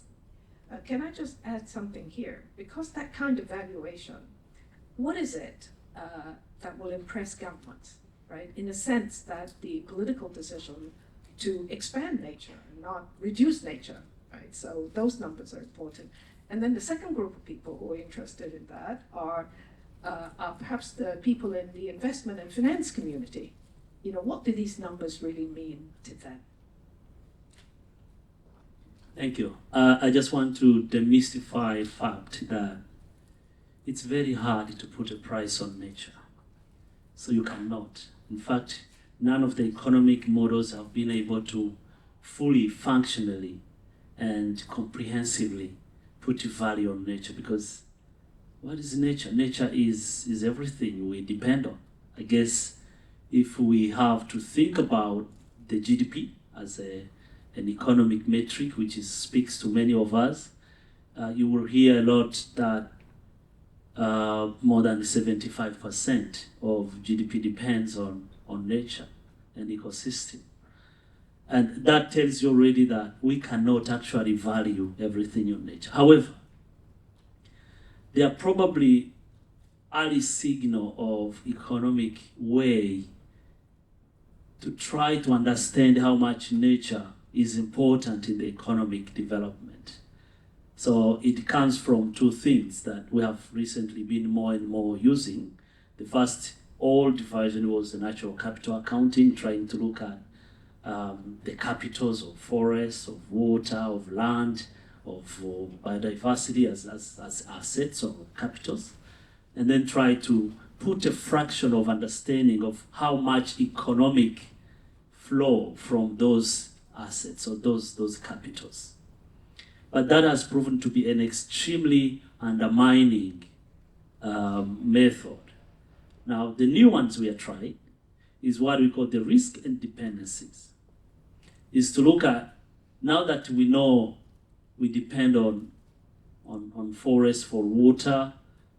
Can I just add something here? Because that kind of valuation, what is it that will impress governments, right? In a sense that the political decision to expand nature and not reduce nature, right? So those numbers are important. And then the second group of people who are interested in that are perhaps the people in the investment and finance community. What do these numbers really mean to them? Thank you. I just want to demystify the fact that it's very hard to put a price on nature. So you cannot. In fact, none of the economic models have been able to fully, functionally, and comprehensively put a value on nature, because what is nature? Nature is everything we depend on. I guess if we have to think about the GDP as an economic metric speaks to many of us, you will hear a lot that more than 75% of GDP depends on nature and ecosystem. And that tells you already that we cannot actually value everything in nature. However, there are probably early signal of economic way to try to understand how much nature is important in the economic development. So it comes from two things that we have recently been more and more using. The first old version was the natural capital accounting, trying to look at the capitals of forests, of water, of land, of biodiversity as assets or capitals, and then try to put a fraction of understanding of how much economic flow from those assets or those capitals. But that has proven to be an extremely undermining method. Now, the new ones we are trying is what we call the risk and dependencies. Is to look at, now that we know we depend on forests for water,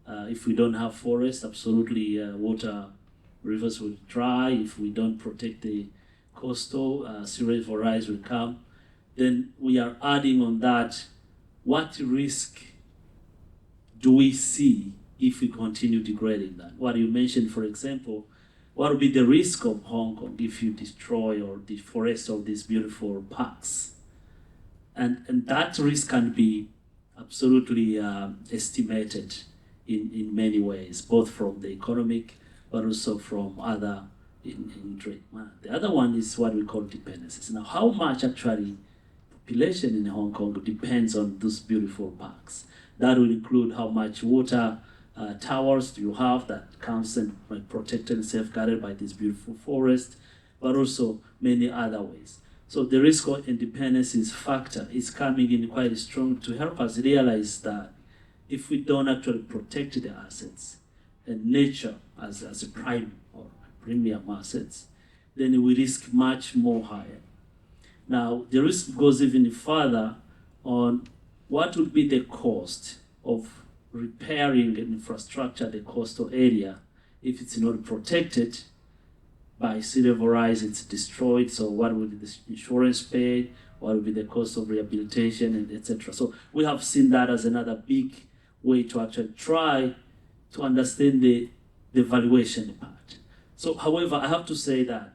if we don't have forests, absolutely water, rivers will dry. If we don't protect the coastal, sea level rise will come. Then we are adding on that, what risk do we see if we continue degrading that? What you mentioned, for example, what would be the risk of Hong Kong if you destroy or deforest all these beautiful parks? And that risk can be absolutely estimated in many ways, both from the economic, but also from other indirect. The other one is what we call dependencies. Now, how much actually population in Hong Kong depends on those beautiful parks? That will include how much water towers do you have that comes and protected and safeguarded by this beautiful forest, but also many other ways. So the risk of independencies factor is coming in quite strong to help us realize that if we don't actually protect the assets and nature as a prime or premium assets, then we risk much more higher. Now, the risk goes even further on what would be the cost of repairing an infrastructure, the coastal area, if it's not protected by sea level rise, it's destroyed. So what would the insurance pay? What would be the cost of rehabilitation, and etc. So we have seen that as another big way to actually try to understand the valuation part. So, however, I have to say that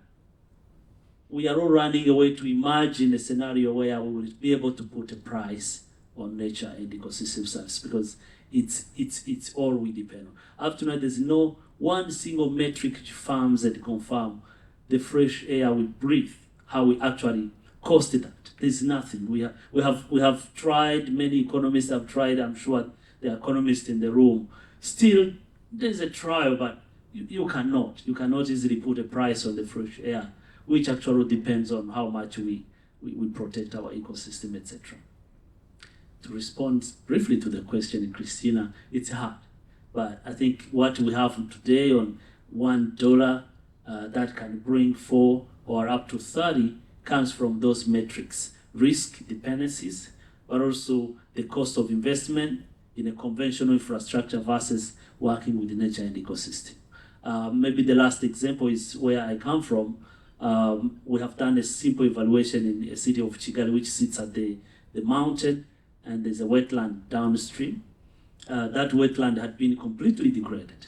we are all running away to imagine a scenario where we will be able to put a price on nature and ecosystem service, because it's all we depend on. Up to now, there's no one single metric which farms that confirm the fresh air we breathe, how we actually cost that. There's nothing. We have tried. Many economists have tried. I'm sure the economists in the room. Still, there's a trial, but you cannot easily put a price on the fresh air, which actually depends on how much we protect our ecosystem, etc. To respond briefly to the question, Christina, it's hard. But I think what we have today on $1 that can bring 4 or up to 30 comes from those metrics, risk dependencies, but also the cost of investment in a conventional infrastructure versus working with the nature and ecosystem. Maybe the last example is where I come from. We have done a simple evaluation in a city of Kigali, which sits at the mountain, and there's a wetland downstream. That wetland had been completely degraded.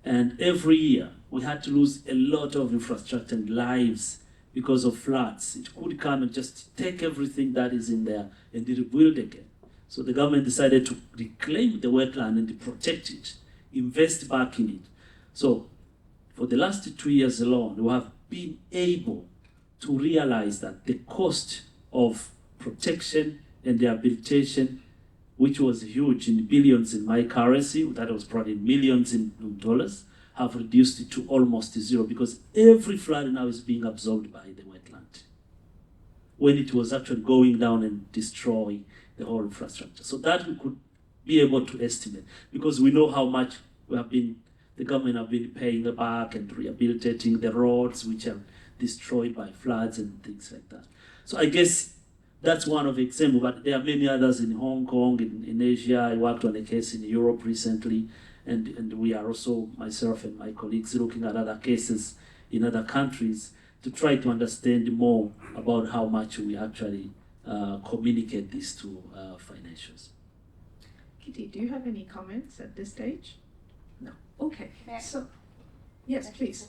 And every year, we had to lose a lot of infrastructure and lives because of floods. It could come and just take everything that is in there and rebuild again. So the government decided to reclaim the wetland and to protect it, invest back in it. So for the last 2 years alone, we have been able to realize that the cost of protection and the rehabilitation, which was huge in billions in my currency, that was probably millions in dollars, have reduced it to almost zero because every flood now is being absorbed by the wetland, when it was actually going down and destroying the whole infrastructure. So that we could be able to estimate, because we know how much the government have been paying back and rehabilitating the roads which are destroyed by floods and things like that. So I guess that's one of the examples, but there are many others in Hong Kong, in Asia. I worked on a case in Europe recently, and we are also, myself and my colleagues, looking at other cases in other countries to try to understand more about how much we actually communicate this to financials. Kitty, do you have any comments at this stage? No. Okay. So, yes, please.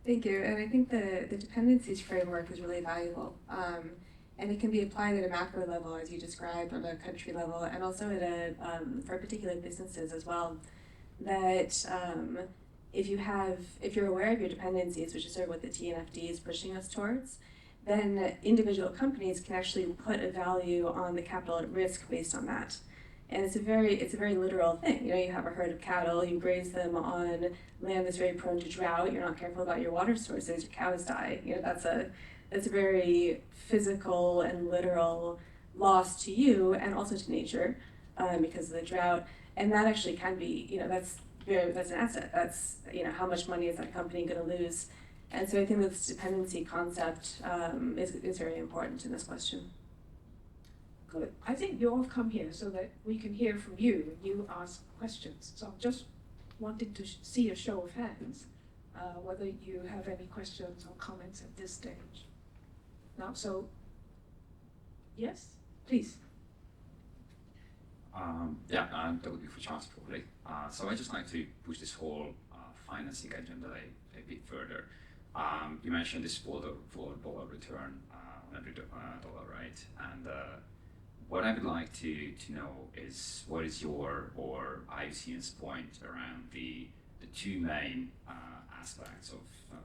Thank you. And I think the dependencies framework is really valuable. And it can be applied at a macro level, as you described, on a country level, and also at for particular businesses as well. That if you're aware of your dependencies, which is sort of what the TNFD is pushing us towards, then individual companies can actually put a value on the capital at risk based on that. And it's a very literal thing. You know, you have a herd of cattle, you graze them on land that's very prone to drought, you're not careful about your water sources, your cows die. You know, that's a very physical and literal loss to you and also to nature because of the drought. And that actually can be, you know, that's an asset. That's, you know, how much money is that company going to lose? And so I think this dependency concept is very important in this question. Good. I think you all come here so that we can hear from you. You ask questions. So I'm just wanting to see a show of hands, whether you have any questions or comments at this stage. Now, so, yes, please. That would be for Charles probably. So I just like to push this whole financing agenda a bit further. You mentioned this $4 return on every dollar, right? And what I would like to know is what is your or IUCN's point around the two main aspects of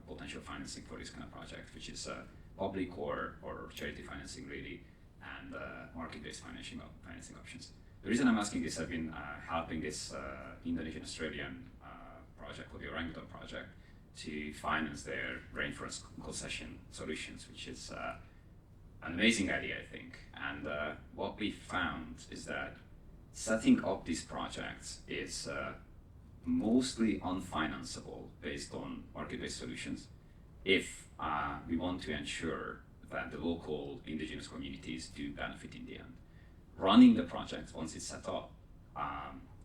potential financing for this kind of project, which is public or charity financing really, and market-based financing options. The reason I'm asking this, I've been helping this Indonesian-Australian project, called the Orangutan Project, to finance their rainforest concession solutions, which is an amazing idea, I think. And what we found is that setting up these projects is mostly unfinanceable based on market-based solutions if we want to ensure that the local indigenous communities do benefit in the end. Running the project, once it's set up,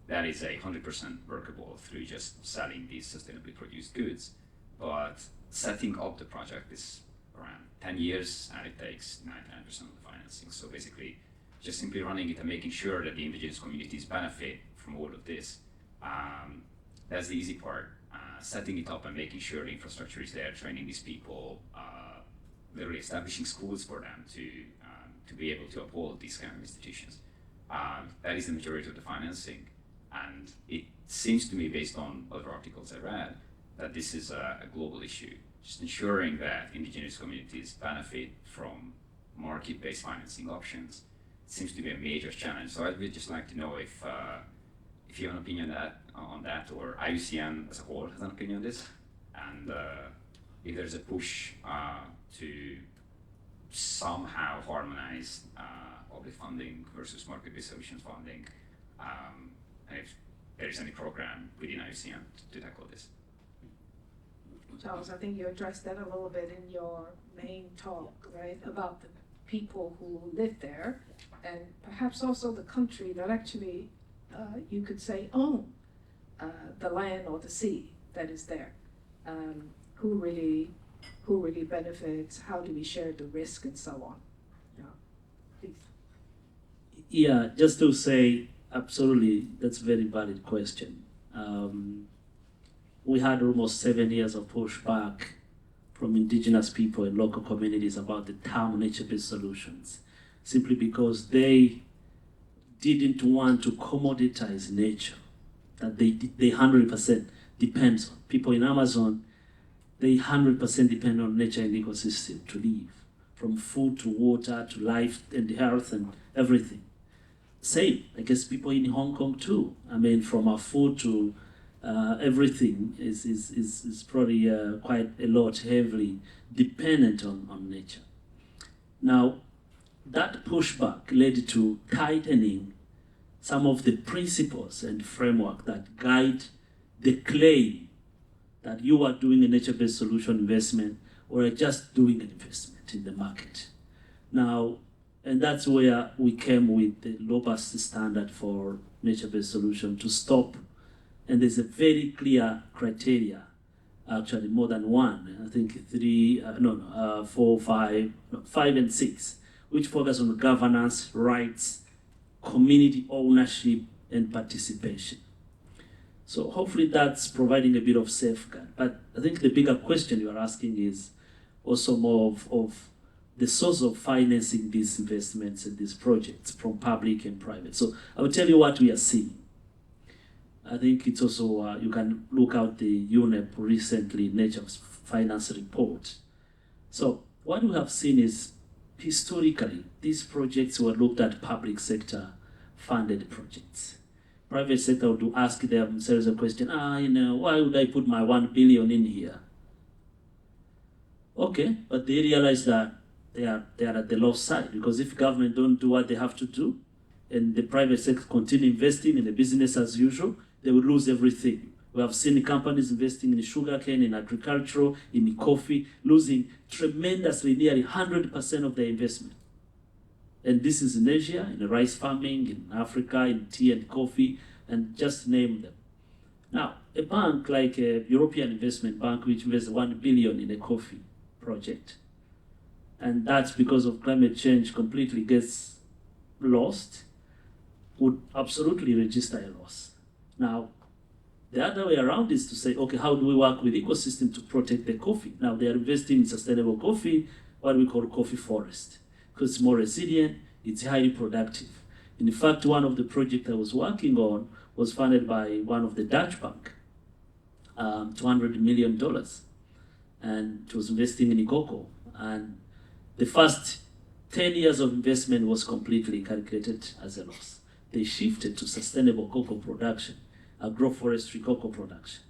that is 100% workable through just selling these sustainably produced goods. But setting up the project is around 10 years and it takes 99% of the financing. So basically, just simply running it and making sure that the indigenous communities benefit from all of this, that's the easy part. Setting it up and making sure the infrastructure is there, training these people, literally establishing schools for them to be able to uphold these kind of institutions. That is the majority of the financing. And it seems to me, based on other articles I read, that this is a global issue. Just ensuring that indigenous communities benefit from market-based financing options seems to be a major challenge. So I would just like to know if you have an opinion on that, or IUCN as a whole has an opinion on this, and if there's a push to somehow harmonize public funding versus market-based solutions funding, and if there is any program within IUCN to tackle this. Charles, I think you addressed that a little bit in your main talk, right, about the people who live there, and perhaps also the country that actually, you could say, own the land or the sea that is there. Who really benefits? How do we share the risk and so on? Yeah, please. Yeah, just to say, absolutely, that's a very valid question. We had almost 7 years of pushback from indigenous people and local communities about the term nature-based solutions, simply because they didn't want to commoditize nature, that they 100% depends on. People in Amazon, they 100% depend on nature and ecosystem to live. from food to water to life and health and everything. Same, I guess people in Hong Kong too. I mean, from our food to everything is probably quite a lot heavily dependent on nature. Now, that pushback led to tightening some of the principles and framework that guide the claim that you are doing a nature-based solution investment or are just doing an investment in the market. Now, and that's where we came with the robust standard for nature-based solution to stop. And there's a very clear criteria, actually more than one, I think 4, 5, 5 and 6, which focus on governance, rights, community ownership, and participation. So hopefully that's providing a bit of safeguard. But I think the bigger question you are asking is also more of the source of financing these investments and these projects from public and private. So I will tell you what we are seeing. I think it's also, you can look out the UNEP recently Nature Finance report. So what we have seen is historically, these projects were looked at public sector funded projects. Private sector would ask themselves a question, why would I put my 1 billion in here? Okay, but they realize that they are at the loss side, because if government don't do what they have to do, and the private sector continue investing in the business as usual, they will lose everything. We have seen companies investing in sugarcane, in agriculture, in coffee, losing tremendously, nearly 100% of their investment. And this is in Asia, in rice farming, in Africa, in tea and coffee, and just name them. Now, a bank like a European Investment Bank, which invests 1 billion in a coffee project, and that's because of climate change completely gets lost, would absolutely register a loss. Now, the other way around is to say, okay, how do we work with ecosystem to protect the coffee? Now they are investing in sustainable coffee, what we call coffee forest, because it's more resilient, it's highly productive. In fact, one of the projects I was working on was funded by one of the Dutch bank, $200 million, and it was investing in cocoa. And the first 10 years of investment was completely calculated as a loss. They shifted to sustainable cocoa production, agroforestry cocoa production.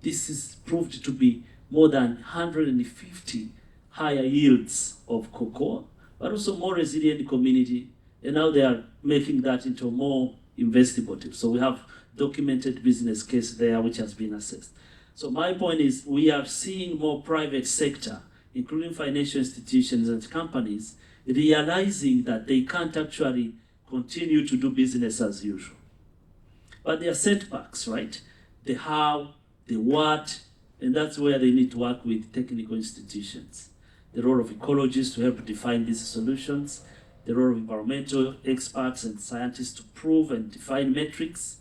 This is proved to be more than 150 higher yields of cocoa, but also more resilient community. And now they are making that into more investable. So we have documented business case there which has been assessed. So my point is we are seeing more private sector, including financial institutions and companies, realizing that they can't actually continue to do business as usual. But there are setbacks, right? The how, the what, and that's where they need to work with technical institutions. The role of ecologists to help define these solutions, the role of environmental experts and scientists to prove and define metrics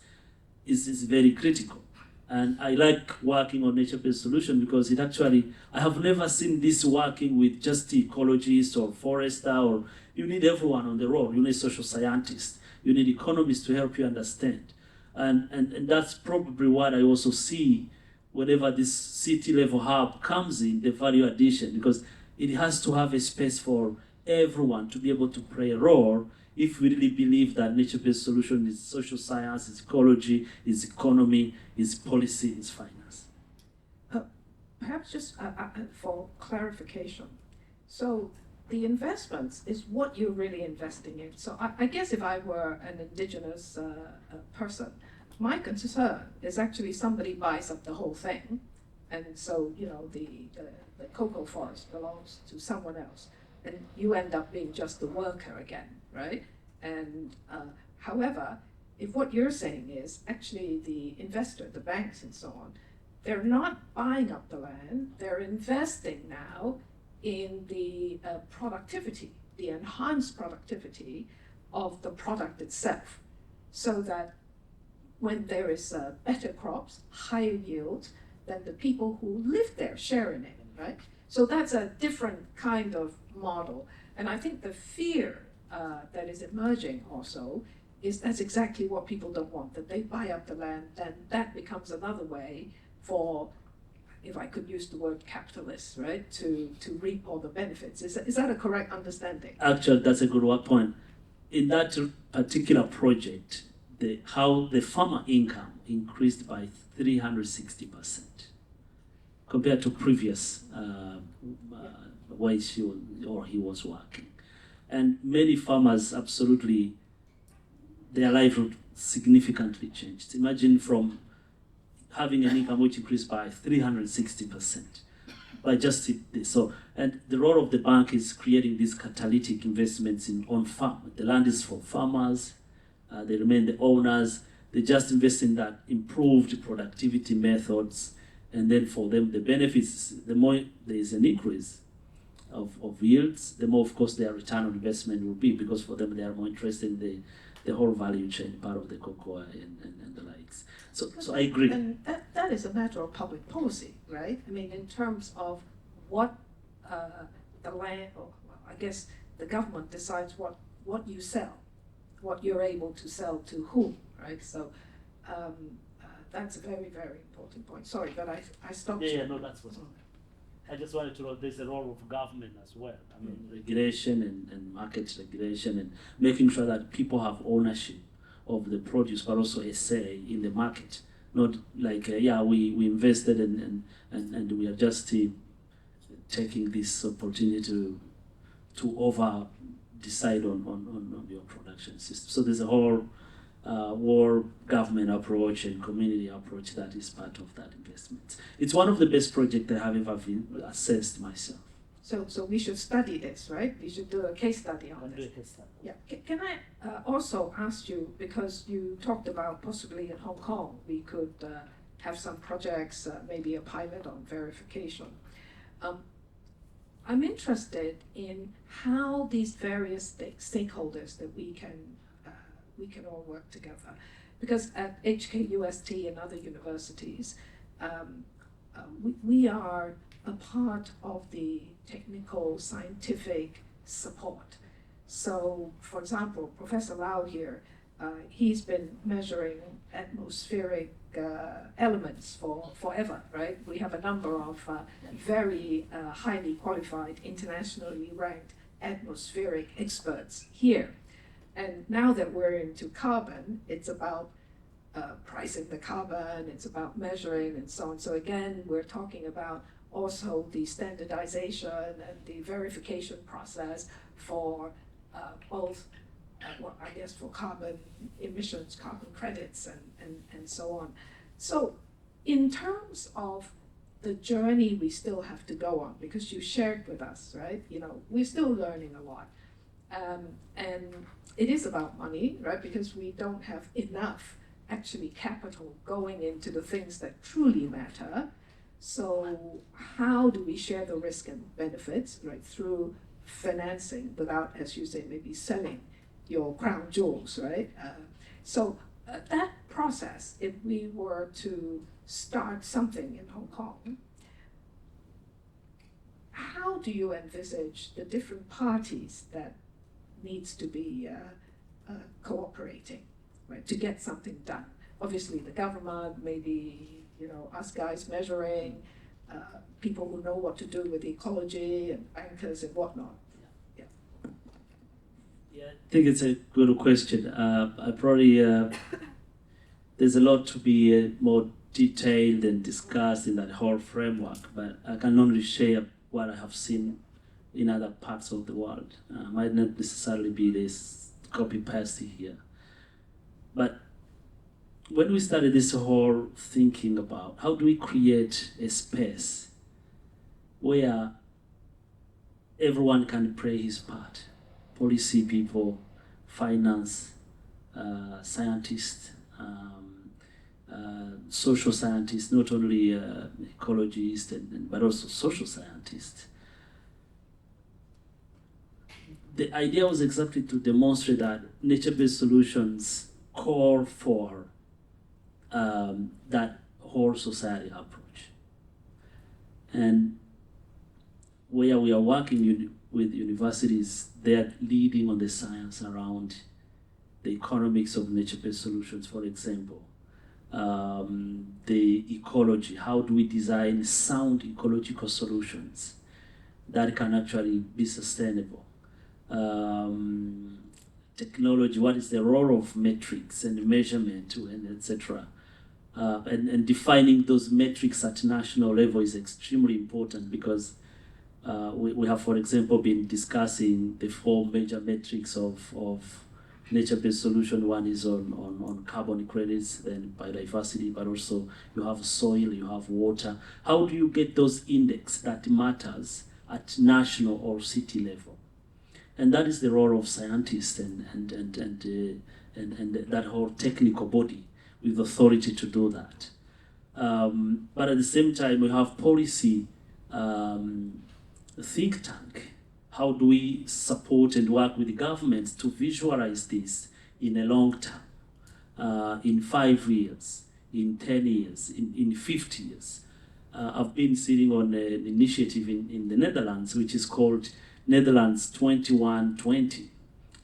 is very critical. And I like working on nature-based solutions because it actually, I have never seen this working with just ecologists or forester, or you need everyone on the road. You need social scientists. You need economists to help you understand. And that's probably what I also see whenever this city-level hub comes in, the value addition, because it has to have a space for everyone to be able to play a role if we really believe that nature-based solution is social science, is ecology, is economy, is policy, is finance. Perhaps just for clarification. So the investments is what you're really investing in. So I guess if I were an indigenous person, my concern is actually somebody buys up the whole thing. And so, the cocoa forest belongs to someone else. And you end up being just the worker again, right? And however, if what you're saying is actually the investor, the banks and so on, they're not buying up the land, they're investing now in the productivity, the enhanced productivity of the product itself, so that when there is better crops, higher yields, then the people who live there share in it, right? So that's a different kind of model. And I think the fear that is emerging also is that's exactly what people don't want, that they buy up the land, then that becomes another way for if I could use the word capitalist, right, to reap all the benefits. Is that a correct understanding? Actually, that's a good point. In that particular project, how the farmer income increased by 360% compared to previous ways he was working. And many farmers absolutely, their livelihood significantly changed. Imagine from having an income which increased by 360% by just this. So, and the role of the bank is creating these catalytic investments on farm. The land is for farmers, they remain the owners, they just invest in that improved productivity methods, and then for them the benefits, the more there is an increase of yields, the more of course their return on investment will be, because for them they are more interested in the whole value chain part of the cocoa and the likes. So I agree. And that is a matter of public policy, right? I mean, in terms of what the land, or I guess the government decides what you sell, what you're able to sell to whom, right? So that's a very, very important point. Sorry, but I stopped you. Yeah, no, that's what's on. I just wanted to know there's a role of government as well. I mean, regulation and market regulation and making sure that people have ownership of the produce, but also a say in the market. Not like, we invested and we are just taking this opportunity to over decide on your production system. So there's a whole world government approach and community approach that is part of that investment. It's one of the best projects I have ever assessed myself. So we should study this, right? We should do a case study on this. Yeah. Can I also ask you, because you talked about possibly in Hong Kong, we could have some projects, maybe a pilot on verification. I'm interested in how these various stakeholders that we can all work together, because at HKUST and other universities, we are a part of the technical scientific support. So, for example, Professor Lau here, he's been measuring atmospheric elements for forever, right? We have a number of very highly qualified, internationally ranked atmospheric experts here. And now that we're into carbon, it's about pricing the carbon, it's about measuring and so on. So again, we're talking about also the standardization and the verification process for both, I guess, for carbon emissions, carbon credits, and so on. So in terms of the journey we still have to go on, because you shared with us, right? We're still learning a lot. And it is about money, right? Because we don't have enough actually capital going into the things that truly matter. So how do we share the risk and benefits, right? Through financing without, as you say, maybe selling your crown jewels, right? So that process, if we were to start something in Hong Kong, how do you envisage the different parties that needs to be cooperating, right, to get something done? Obviously the government, maybe, us guys measuring, people who know what to do with ecology and bankers and whatnot. Yeah, I think it's a good question. I probably, there's a lot to be more detailed and discussed in that whole framework, but I can only share what I have seen in other parts of the world. Might not necessarily be this copy-paste here. But when we started this whole thinking about how do we create a space where everyone can play his part, policy people, finance, scientists, social scientists, not only ecologists, but also social scientists. The idea was exactly to demonstrate that nature-based solutions call for that whole society approach. And where we are working with universities, they are leading on the science around the economics of nature-based solutions, for example. the ecology. How do we design sound ecological solutions that can actually be sustainable? Technology, what is the role of metrics and measurement and etc. And defining those metrics at national level is extremely important because we have, for example, been discussing the 4 major metrics of nature-based solution. One is on carbon credits, then biodiversity, but also you have soil, you have water. How do you get those index that matters at national or city level? And that is the role of scientists and that whole technical body with authority to do that. But at the same time, we have policy think tank. How do we support and work with the governments to visualize this in a long term, in 5 years, in 10 years, in 50 years? I've been sitting on an initiative in the Netherlands, which is called Netherlands 2120.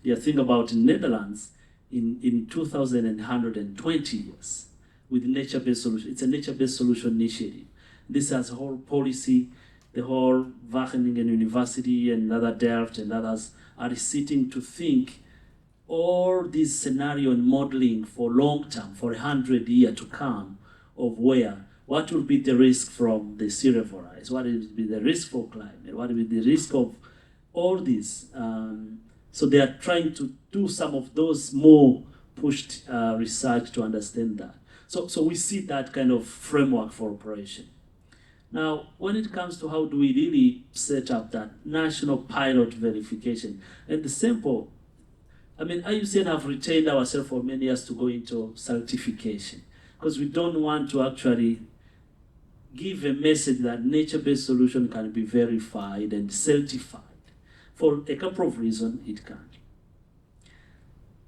You think about Netherlands in 2120 years with nature-based solution. It's a nature-based solution initiative. This has a whole policy. The whole Wageningen University and other Delft and others are sitting to think all this scenario and modeling for long term, for 100 years to come, of what will be the risk from the sea level rise, what will be the risk for climate, what will be the risk of all this. So they are trying to do some of those more pushed research to understand that. So we see that kind of framework for operation. Now, when it comes to how do we really set up that national pilot verification, and the simple, IUCN have retained ourselves for many years to go into certification because we don't want to actually give a message that nature-based solution can be verified and certified. For a couple of reasons, it can't.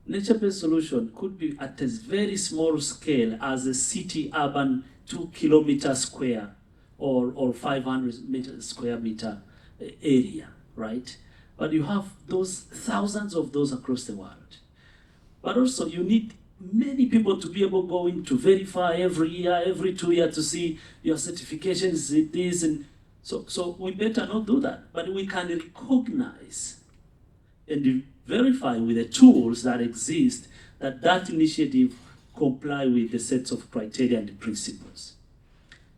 Nature-based solution could be at a very small scale as a city urban 2 kilometer square or 500 square meter area, right? But you have those thousands of those across the world. But also you need many people to be able to go in to verify every year, every 2 years to see your certification is this, and so we better not do that. But we can recognize and verify with the tools that exist that initiative comply with the sets of criteria and principles.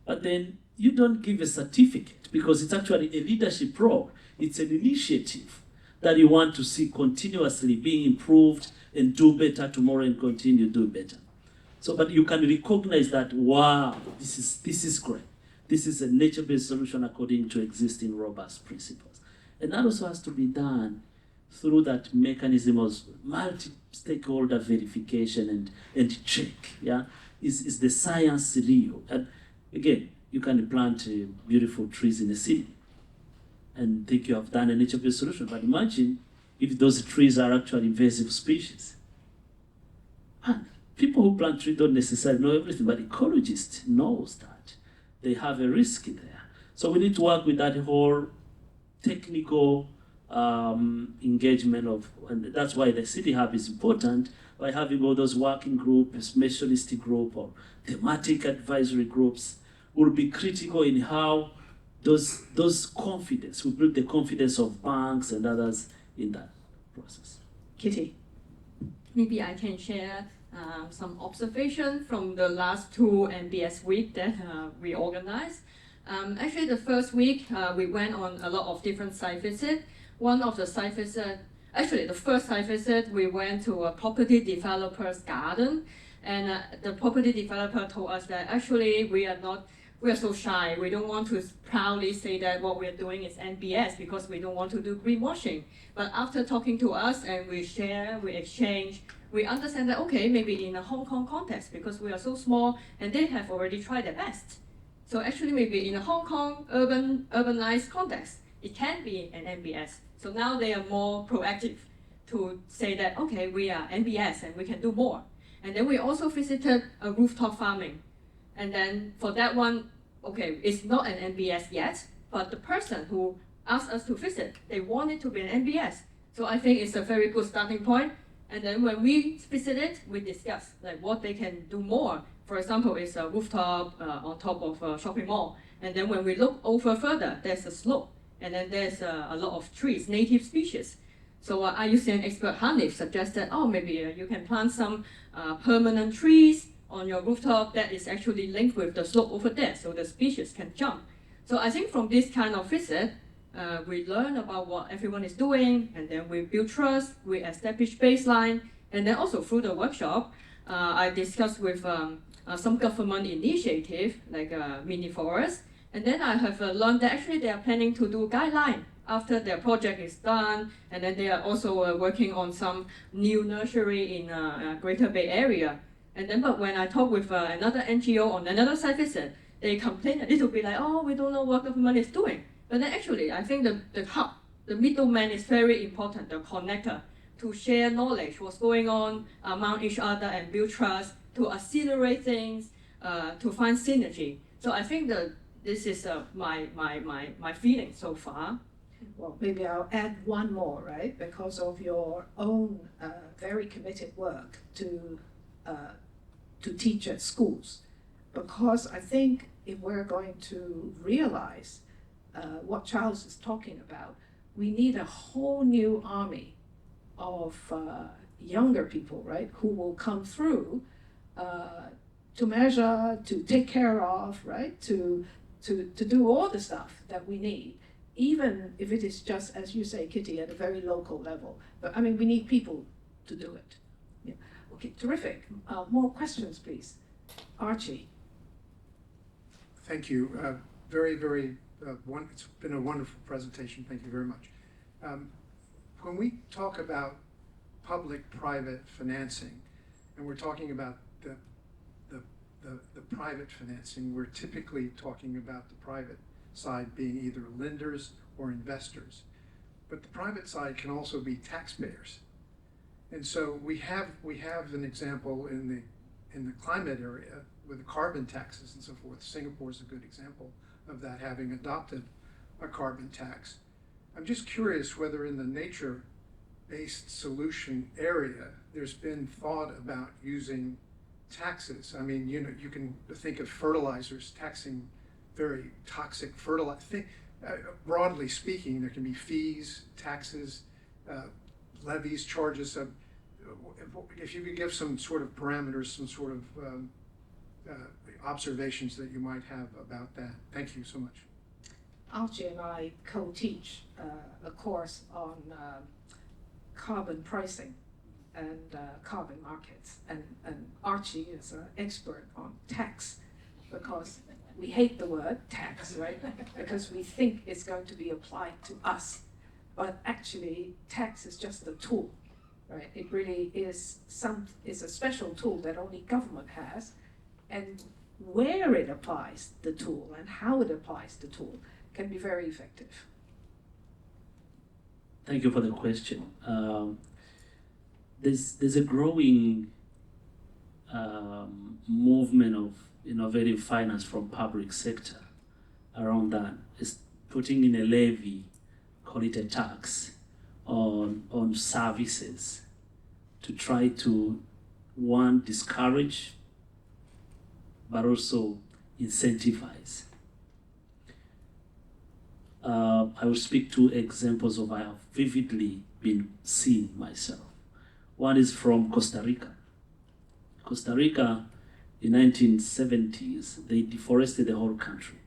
But then you don't give a certificate because it's actually a leadership role. It's an initiative that you want to see continuously being improved and do better tomorrow and continue to do better. So, but you can recognize that, wow, this is great. This is a nature-based solution according to existing robust principles. And that also has to be done through that mechanism of multi-stakeholder verification and check. Yeah, is the science real? And again, you can plant beautiful trees in a city and think you have done a nature-based solution. But imagine if those trees are actually invasive species. And people who plant trees don't necessarily know everything, but ecologists knows that. They have a risk there. So we need to work with that whole technical engagement and that's why the City Hub is important, by having all those working groups, specialist group or thematic advisory groups will be critical in how those confidence, we build the confidence of banks and others in that process. Kitty. Maybe I can share some observation from the last 2 NBS week that we organized. Actually, the first week we went on a lot of different site visits. One of the site visits, actually the first site visit, we went to a property developer's garden, and the property developer told us that actually we are so shy. We don't want to proudly say that what we're doing is NBS because we don't want to do greenwashing. But after talking to us and we share, we exchange, we understand that, okay, maybe in a Hong Kong context, because we are so small and they have already tried their best. So actually maybe in a Hong Kong urbanized context, it can be an NBS. So now they are more proactive to say that, okay, we are NBS and we can do more. And then we also visited a rooftop farming. And then for that one, okay, it's not an NBS yet, but the person who asked us to visit, they want it to be an NBS. So I think it's a very good starting point. And then when we visit it, we discuss like what they can do more. For example, it's a rooftop on top of a shopping mall. And then when we look over further, there's a slope. And then there's a lot of trees, native species. So IUCN expert Hanif suggested, oh, maybe you can plant some permanent trees on your rooftop that is actually linked with the slope over there, so the species can jump. So I think from this kind of visit, we learn about what everyone is doing, and then we build trust, we establish baseline, and then also through the workshop, I discussed with some government initiative, like mini forest, and then I have learned that actually they are planning to do guideline after their project is done, and then they are also working on some new nursery in Greater Bay Area. And then, but when I talk with another NGO on another site visit, they complain a little bit like, oh, we don't know what government is doing. But then actually, I think the hub, the middleman is very important, the connector, to share knowledge, what's going on among each other and build trust, to accelerate things, to find synergy. So I think that this is my feeling so far. Well, maybe I'll add one more, right? Because of your own very committed work to teach at schools. Because I think if we're going to realize what Charles is talking about, we need a whole new army of younger people, right, who will come through to measure, to take care of, right, to do all the stuff that we need, even if it is just, as you say, Kitty, at a very local level. But I mean, we need people to do it. Yeah. Okay, terrific. More questions, please. Archie. Thank you. It's been a wonderful presentation. Thank you very much. When we talk about public-private financing, and we're talking about the private financing, we're typically talking about the private side being either lenders or investors. But the private side can also be taxpayers. And so we have an example in the climate area with the carbon taxes and so forth. Singapore is a good example of that, having adopted a carbon tax. I'm just curious whether in the nature-based solution area, there's been thought about using taxes. I mean, you know, you can think of fertilizers, taxing very toxic fertilizer. Broadly speaking, there can be fees, taxes, levies, charges. If you could give some sort of parameters, some sort of observations that you might have about that. Thank you so much. Archie and I co-teach a course on carbon pricing and carbon markets. And Archie is an expert on tax, because we hate the word tax, right? Because we think it's going to be applied to us. But actually, tax is just a tool, right? It really is it's a special tool that only government has. And where it applies the tool and how it applies the tool can be very effective. Thank you for the question. There's a growing movement of innovative finance from public sector around that. It's putting in a levy, call it a tax, on services to try to, one, discourage, but also incentivize. I will speak two examples of I have vividly been seeing myself. One is from Costa Rica. Costa Rica, in 1970s, they deforested the whole country.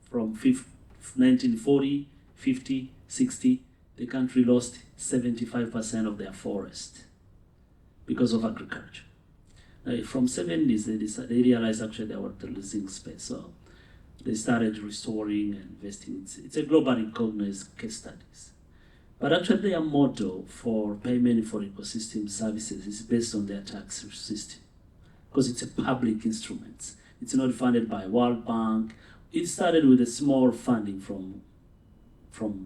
From 1940, 50, 60, the country lost 75% of their forest because of agriculture. From 70s, they realized actually they were losing space. So they started restoring and investing. It's a globally recognized case studies. But actually their model for payment for ecosystem services is based on their tax system, because it's a public instrument. It's not funded by World Bank. It started with a small funding from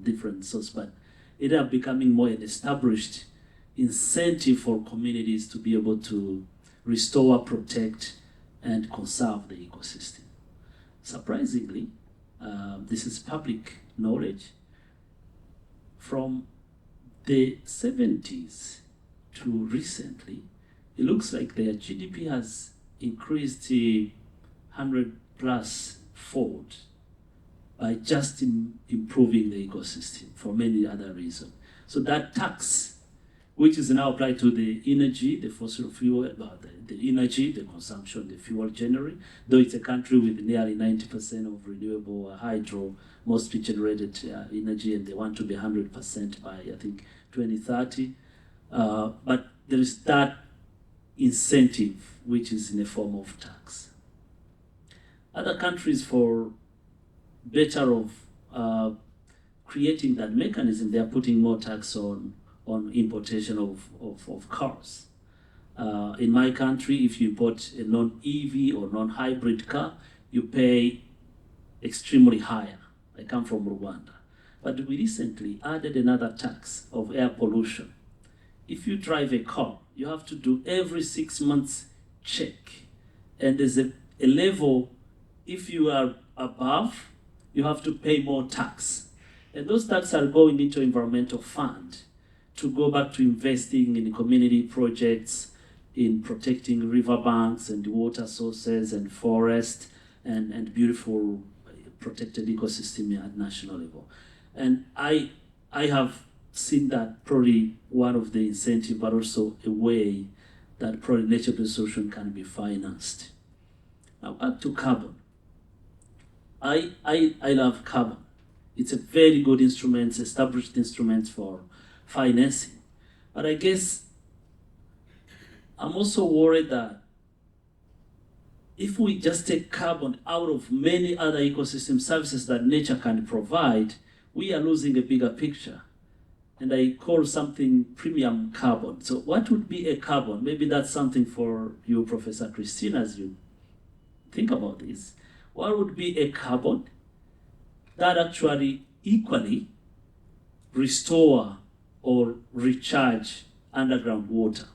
different sources, but it ended up becoming more an established incentive for communities to be able to restore, protect, and conserve the ecosystem. Surprisingly, this is public knowledge. From the 70s to recently, it looks like their GDP has increased 100 plus fold by just improving the ecosystem for many other reasons. So that tax, which is now applied to the energy, the fossil fuel, the energy, the consumption, the fuel generally, though it's a country with nearly 90% of renewable hydro, mostly generated energy, and they want to be 100% by, I think, 2030. But there is that incentive, which is in the form of tax. Other countries, for better of creating that mechanism, they are putting more tax on importation of cars. In my country, if you import a non-EV or non-hybrid car, you pay extremely higher. I come from Rwanda. But we recently added another tax of air pollution. If you drive a car, you have to do every 6 months check. And there's a level, if you are above, you have to pay more tax. And those taxes are going into environmental fund to go back to investing in community projects, in protecting riverbanks and water sources and forests and beautiful protected ecosystem at national level. And I have seen that probably one of the incentives, but also a way that probably nature-based solution can be financed. Now back to carbon. I love carbon. It's a very good instrument, established instrument for financing. But I guess I'm also worried that if we just take carbon out of many other ecosystem services that nature can provide, we are losing a bigger picture. And I call something premium carbon. So what would be a carbon? Maybe that's something for you, Professor Christine, as you think about this. What would be a carbon that actually equally restore or recharge underground water?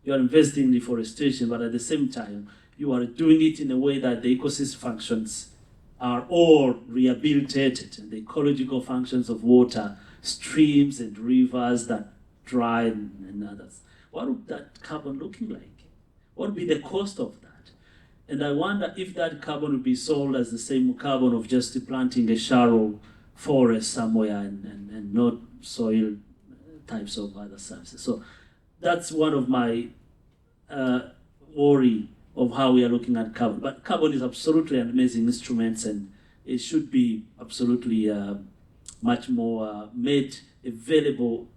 You are investing in deforestation, but at the same time, you are doing it in a way that the ecosystem functions are all rehabilitated, and the ecological functions of water, streams and rivers that dry and others. What would that carbon looking like? What would be the cost of that? And I wonder if that carbon would be sold as the same carbon of just planting a shallow forest somewhere and not soil types of other services. So that's one of my worry of how we are looking at carbon. But carbon is absolutely an amazing instrument, and it should be absolutely much more made available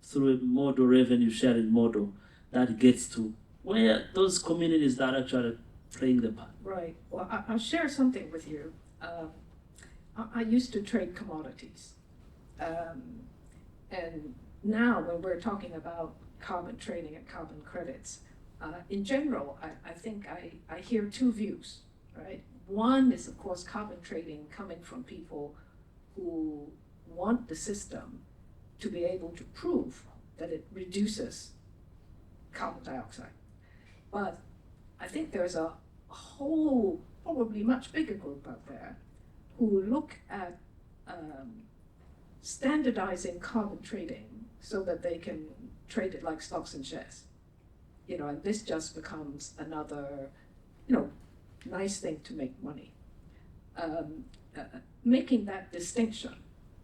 through a model, revenue sharing model that gets to where those communities that are actually playing the part. Right. Well, I'll share something with you. I used to trade commodities. And now when we're talking about carbon trading and carbon credits, in general, I think I hear two views, right? One is, of course, carbon trading coming from people who want the system to be able to prove that it reduces carbon dioxide. But I think there's a whole, probably much bigger group out there who look at standardizing carbon trading so that they can trade it like stocks and shares. And this just becomes another, nice thing to make money. Making that distinction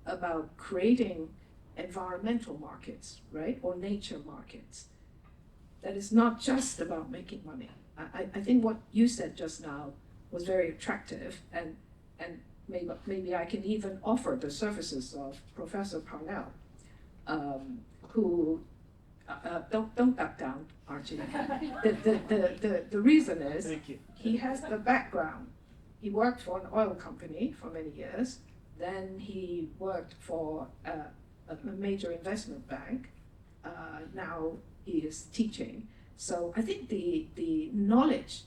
about creating environmental markets, right, or nature markets, that is not just about making money. I think what you said just now was very attractive, and maybe I can even offer the services of Professor Parnell, who don't back down, Archie. The reason is he has the background. He worked for an oil company for many years. Then he worked for a major investment bank. Now he is teaching. So I think the knowledge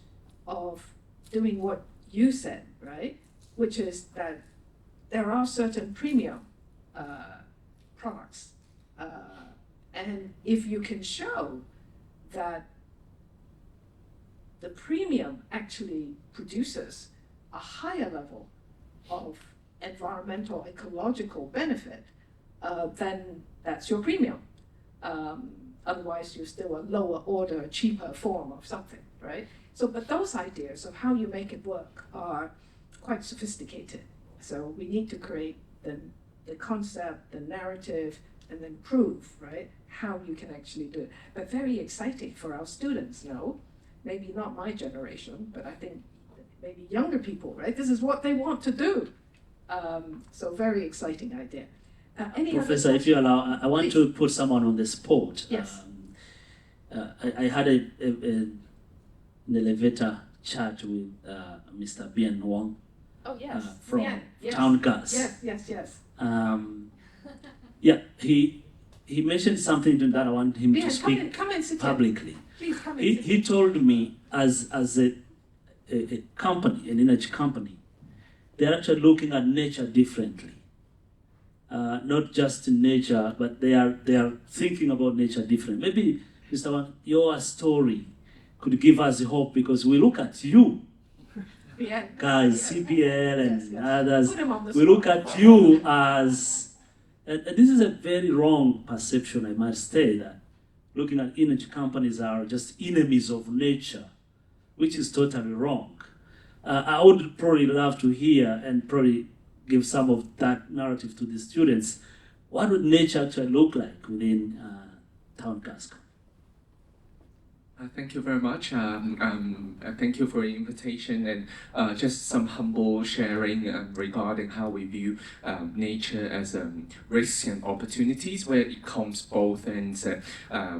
of doing what you said, right, which is that there are certain premium products. And if you can show that the premium actually produces a higher level of environmental, ecological benefit, then that's your premium. Otherwise, you're still a lower order, cheaper form of something, right? So, but those ideas of how you make it work are quite sophisticated. So we need to create the concept, the narrative, and then prove, right, how you can actually do it. But very exciting for our students, maybe not my generation, but I think maybe younger people, right? This is what they want to do. So very exciting idea. Professor, if you allow, I want to put someone on the spot. Yes. I had an elevator chat with Mr. Bien Wong from Town Gas. Yes. Yeah, he mentioned something that I want him to speak come and sit publicly. Please come and sit He told me as a company, an energy company, they're actually looking at nature differently. Not just nature, but they are thinking about nature differently. Maybe, Mr. Wang, your story could give us hope, because we look at you, guys, CPL and others, we look at you as, and this is a very wrong perception, I must say, that looking at energy companies are just enemies of nature, which is totally wrong. I would probably love to hear and probably give some of that narrative to the students. What would nature actually look like within Town Gas? Thank you very much. Thank you for the invitation, and just some humble sharing regarding how we view nature as risks and opportunities, where it comes both, and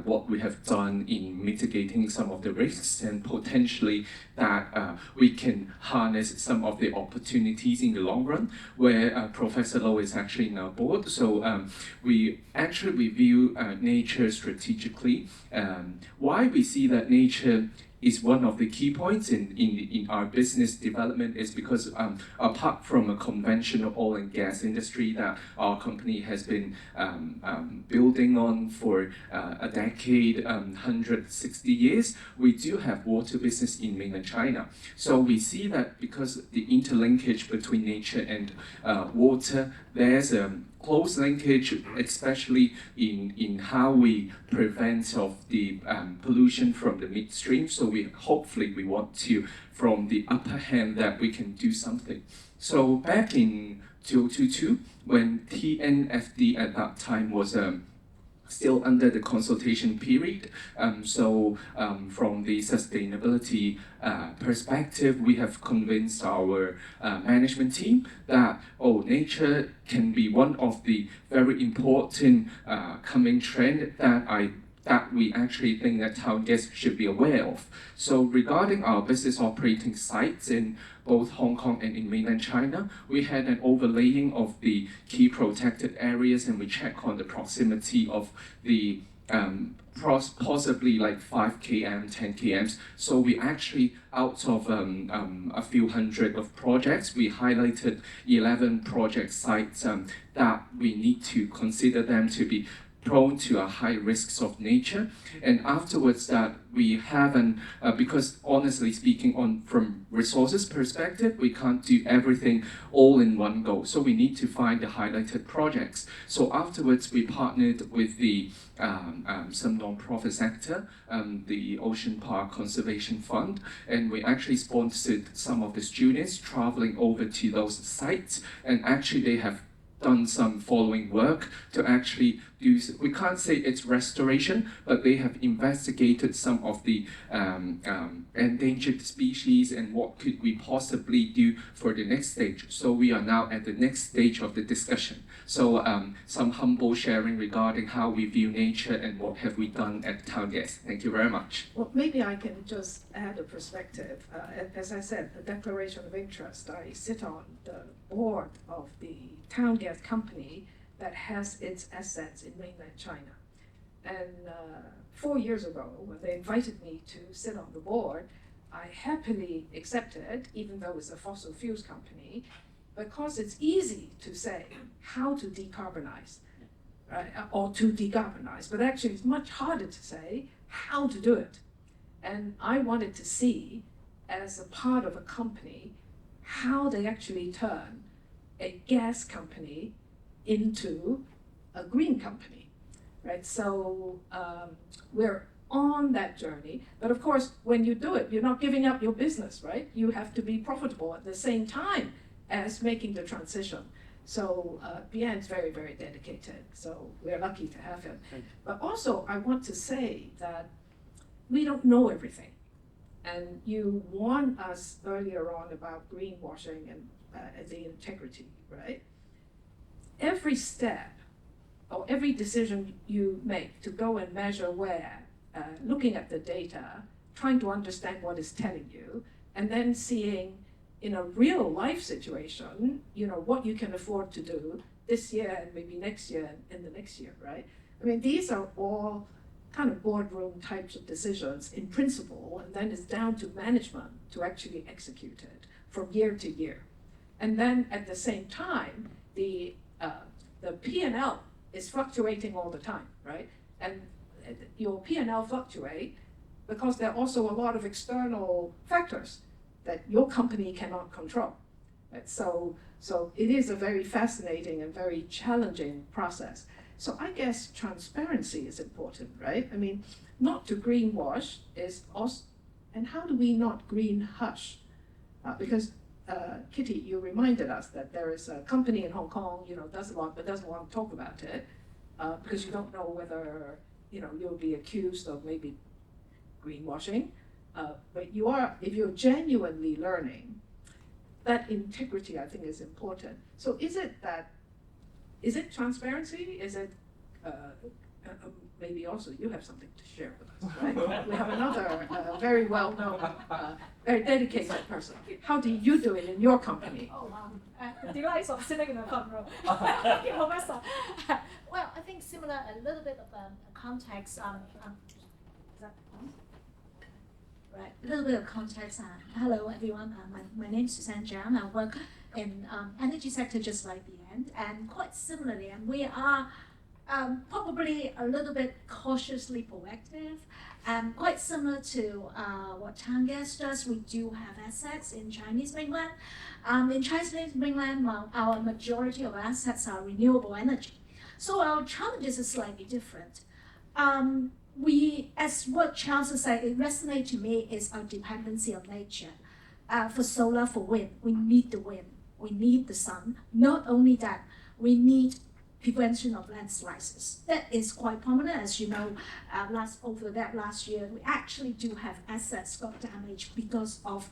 what we have done in mitigating some of the risks, and potentially that we can harness some of the opportunities in the long run, where Professor Low is actually in our board. So we view nature strategically. Why we see that nature is one of the key points in our business development is because apart from a conventional oil and gas industry that our company has been building on for a decade, 160 years, we do have water business in mainland China. So we see that because the interlinkage between nature and water, there's a close linkage, especially in how we prevent of the pollution from the midstream. So we want to, from the upper hand, that we can do something. So back in 2022, when TNFD at that time was still under the consultation period. From the sustainability perspective, we have convinced our management team that nature can be one of the very important coming trend that we actually think that town guests should be aware of. So regarding our business operating sites in both Hong Kong and in mainland China, we had an overlaying of the key protected areas, and we check on the proximity of the possibly like 5 km, 10 km. So we actually, out of a few hundred of projects, we highlighted 11 project sites that we need to consider them to be prone to high risks of nature. And afterwards that we haven't, because honestly speaking, from resources perspective, we can't do everything all in one go. So we need to find the highlighted projects. So afterwards we partnered with the some non-profit sector, the Ocean Park Conservation Fund, and we actually sponsored some of the students traveling over to those sites, and actually they have done some following work to actually do, we can't say it's restoration, but they have investigated some of the endangered species and what could we possibly do for the next stage. So we are now at the next stage of the discussion. So some humble sharing regarding how we view nature and what have we done at Town Gas. Thank you very much. Well, maybe I can just add a perspective. As I said, the declaration of interest, I sit on the board of the Town Gas company that has its assets in mainland China. And 4 years ago, when they invited me to sit on the board, I happily accepted, even though it's a fossil fuels company, because it's easy to say how to decarbonize, right? Or to decarbonize, but actually it's much harder to say how to do it. And I wanted to see, as a part of a company, how they actually turn a gas company into a green company. right? So we're on that journey, but of course, when you do it, you're not giving up your business, right? You have to be profitable at the same time as making the transition. So Bian's very, very dedicated, so we're lucky to have him. But also, I want to say that we don't know everything. And you warned us earlier on about greenwashing and the integrity, right? Every step or every decision you make to go and measure where, looking at the data, trying to understand what it's telling you, and then seeing in a real life situation, what you can afford to do this year and maybe next year and the next year, right? I mean, these are all kind of boardroom types of decisions in principle, and then it's down to management to actually execute it from year to year. And then at the same time, the P&L is fluctuating all the time, right? And your P&L fluctuate because there are also a lot of external factors that your company cannot control. Right? So it is a very fascinating and very challenging process. So I guess transparency is important, right? I mean, not to greenwash is also, and how do we not green hush? Because Kitty, you reminded us that there is a company in Hong Kong, does a lot, but doesn't want to talk about it because you don't know whether, you'll be accused of maybe greenwashing. But if you're genuinely learning, that integrity, I think, is important. So is it transparency? Is it, maybe also you have something to share with us, right? We have another very well-known, very dedicated person. How do you do it in your company? Oh, the delights of sitting in the front row. Thank you, Professor. Well, I think similar, a little bit of context. Is that on? Right, a little bit of context. Hello, everyone. My name is Suzanne Jiang. I work in energy sector just like the end, and quite similarly, and we are probably a little bit cautiously proactive, quite similar to what Tangas does. We do have assets in Chinese mainland. In Chinese mainland, our majority of assets are renewable energy. So our challenges are slightly different. As what Charles said, it resonates to me is our dependency on nature. For solar, for wind, we need the wind, we need the sun. Not only that, we need prevention of landslides. That is quite prominent, as you know. Last year, we actually do have assets got damaged because of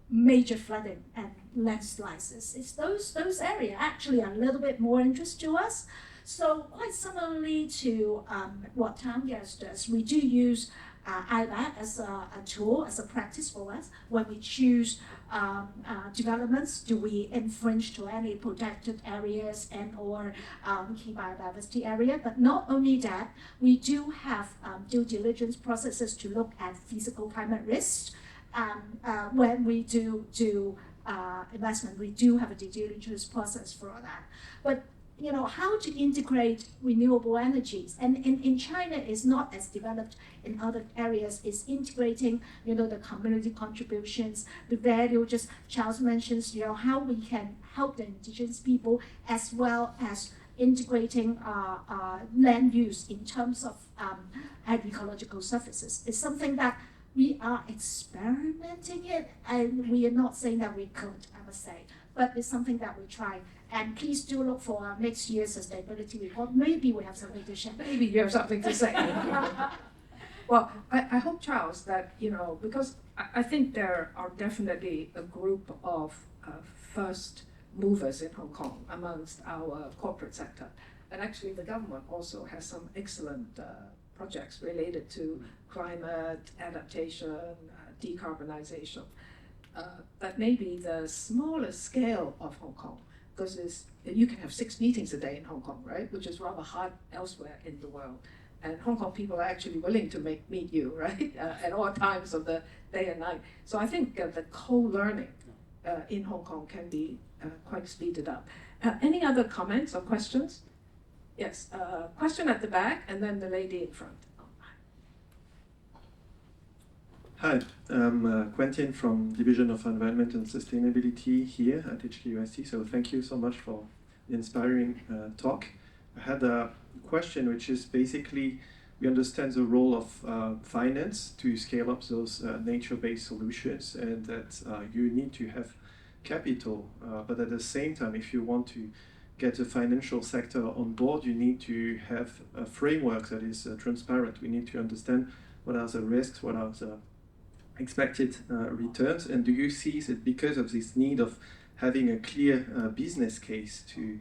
major flooding and landslides. It's those areas actually are a little bit more interest to us. So quite similarly to what Tangas does, we do use ILAC as a tool, as a practice for us when we choose developments. Do we infringe to any protected areas and or key biodiversity area? But not only that, we do have due diligence processes to look at physical climate risks. When we do investment, we do have a due diligence process for that. But how to integrate renewable energies. And in China, it's not as developed in other areas. It's integrating, the community contributions, the value, just Charles mentions, how we can help the indigenous people, as well as integrating land use in terms of agricultural services. It's something that we are experimenting it, and we are not saying that we could, I must say, but it's something that we try. And please do look for our next year's sustainability report. Maybe we have something to share. Maybe you have something to say. Well, I hope, Charles, that, because I think there are definitely a group of first movers in Hong Kong amongst our corporate sector. And actually the government also has some excellent projects related to climate adaptation, decarbonization. That may be the smaller scale of Hong Kong, because you can have 6 meetings a day in Hong Kong, right? Which is rather hard elsewhere in the world. And Hong Kong people are actually willing to meet you, right? At all times of the day and night. So I think the co-learning in Hong Kong can be quite speeded up. Any other comments or questions? Yes, question at the back, and then the lady in front. Hi, I'm Quentin from Division of Environment and Sustainability here at HKUST. So thank you so much for the inspiring talk. I had question, which is basically we understand the role of finance to scale up those nature-based solutions, and that you need to have capital, but at the same time, if you want to get the financial sector on board, you need to have a framework that is transparent. We need to understand what are the risks, what are the expected returns, and do you see that because of this need of having a clear business case to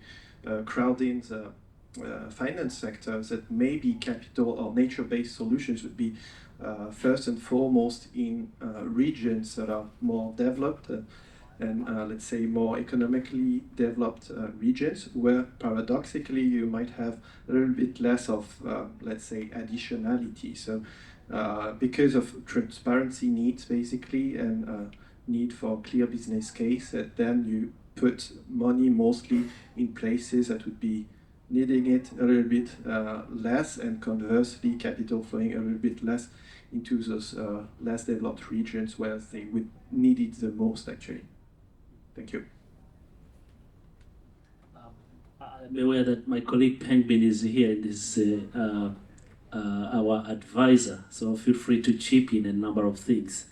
crowd in the finance sector, that maybe capital or nature-based solutions would be first and foremost in regions that are more developed and let's say more economically developed regions, where paradoxically you might have a little bit less of let's say additionality. So because of transparency needs basically, and need for clear business case, that then you put money mostly in places that would be needing it a little bit less, and conversely capital flowing a little bit less into those less developed regions where they would need it the most actually. Thank you. I'm aware that my colleague Peng Bin is here in this our advisor, so feel free to chip in a number of things.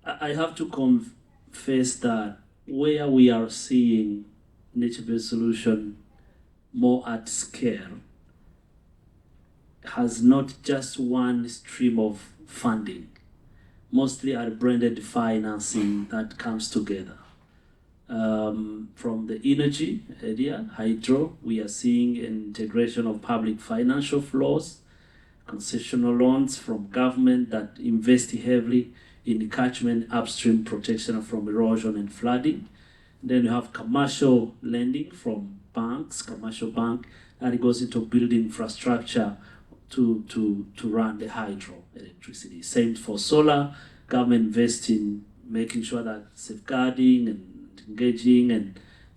I have to confess that where we are seeing nature-based solution more at scale has not just one stream of funding, mostly are blended financing that comes together. From the energy area, hydro, we are seeing an integration of public financial flows, concessional loans from government that invest heavily in catchment upstream protection from erosion and flooding. Then you have commercial lending from banks, commercial bank, and it goes into building infrastructure to run the hydro electricity. Same for solar, government invests in making sure that safeguarding and engaging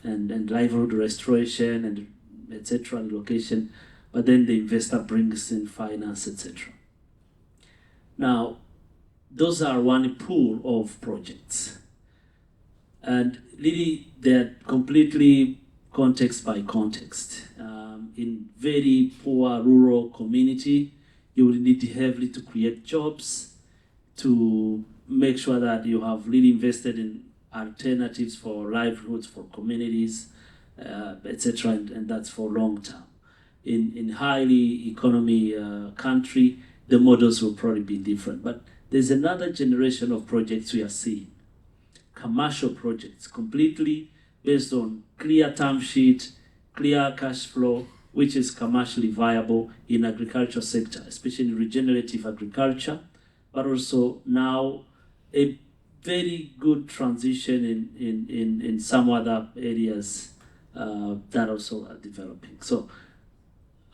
and livelihood restoration and etc. location, but then the investor brings in finance, etc. Now, those are one pool of projects, and really they're completely context by context. In very poor rural community, you will need heavily to create jobs, to make sure that you have really invested in alternatives for livelihoods for communities, etc., and that's for long term. In highly economy country, the models will probably be different. But there's another generation of projects we are seeing, commercial projects, completely based on clear term sheet, clear cash flow, which is commercially viable in agriculture sector, especially in regenerative agriculture, but also now a very good transition in some other areas that also are developing. So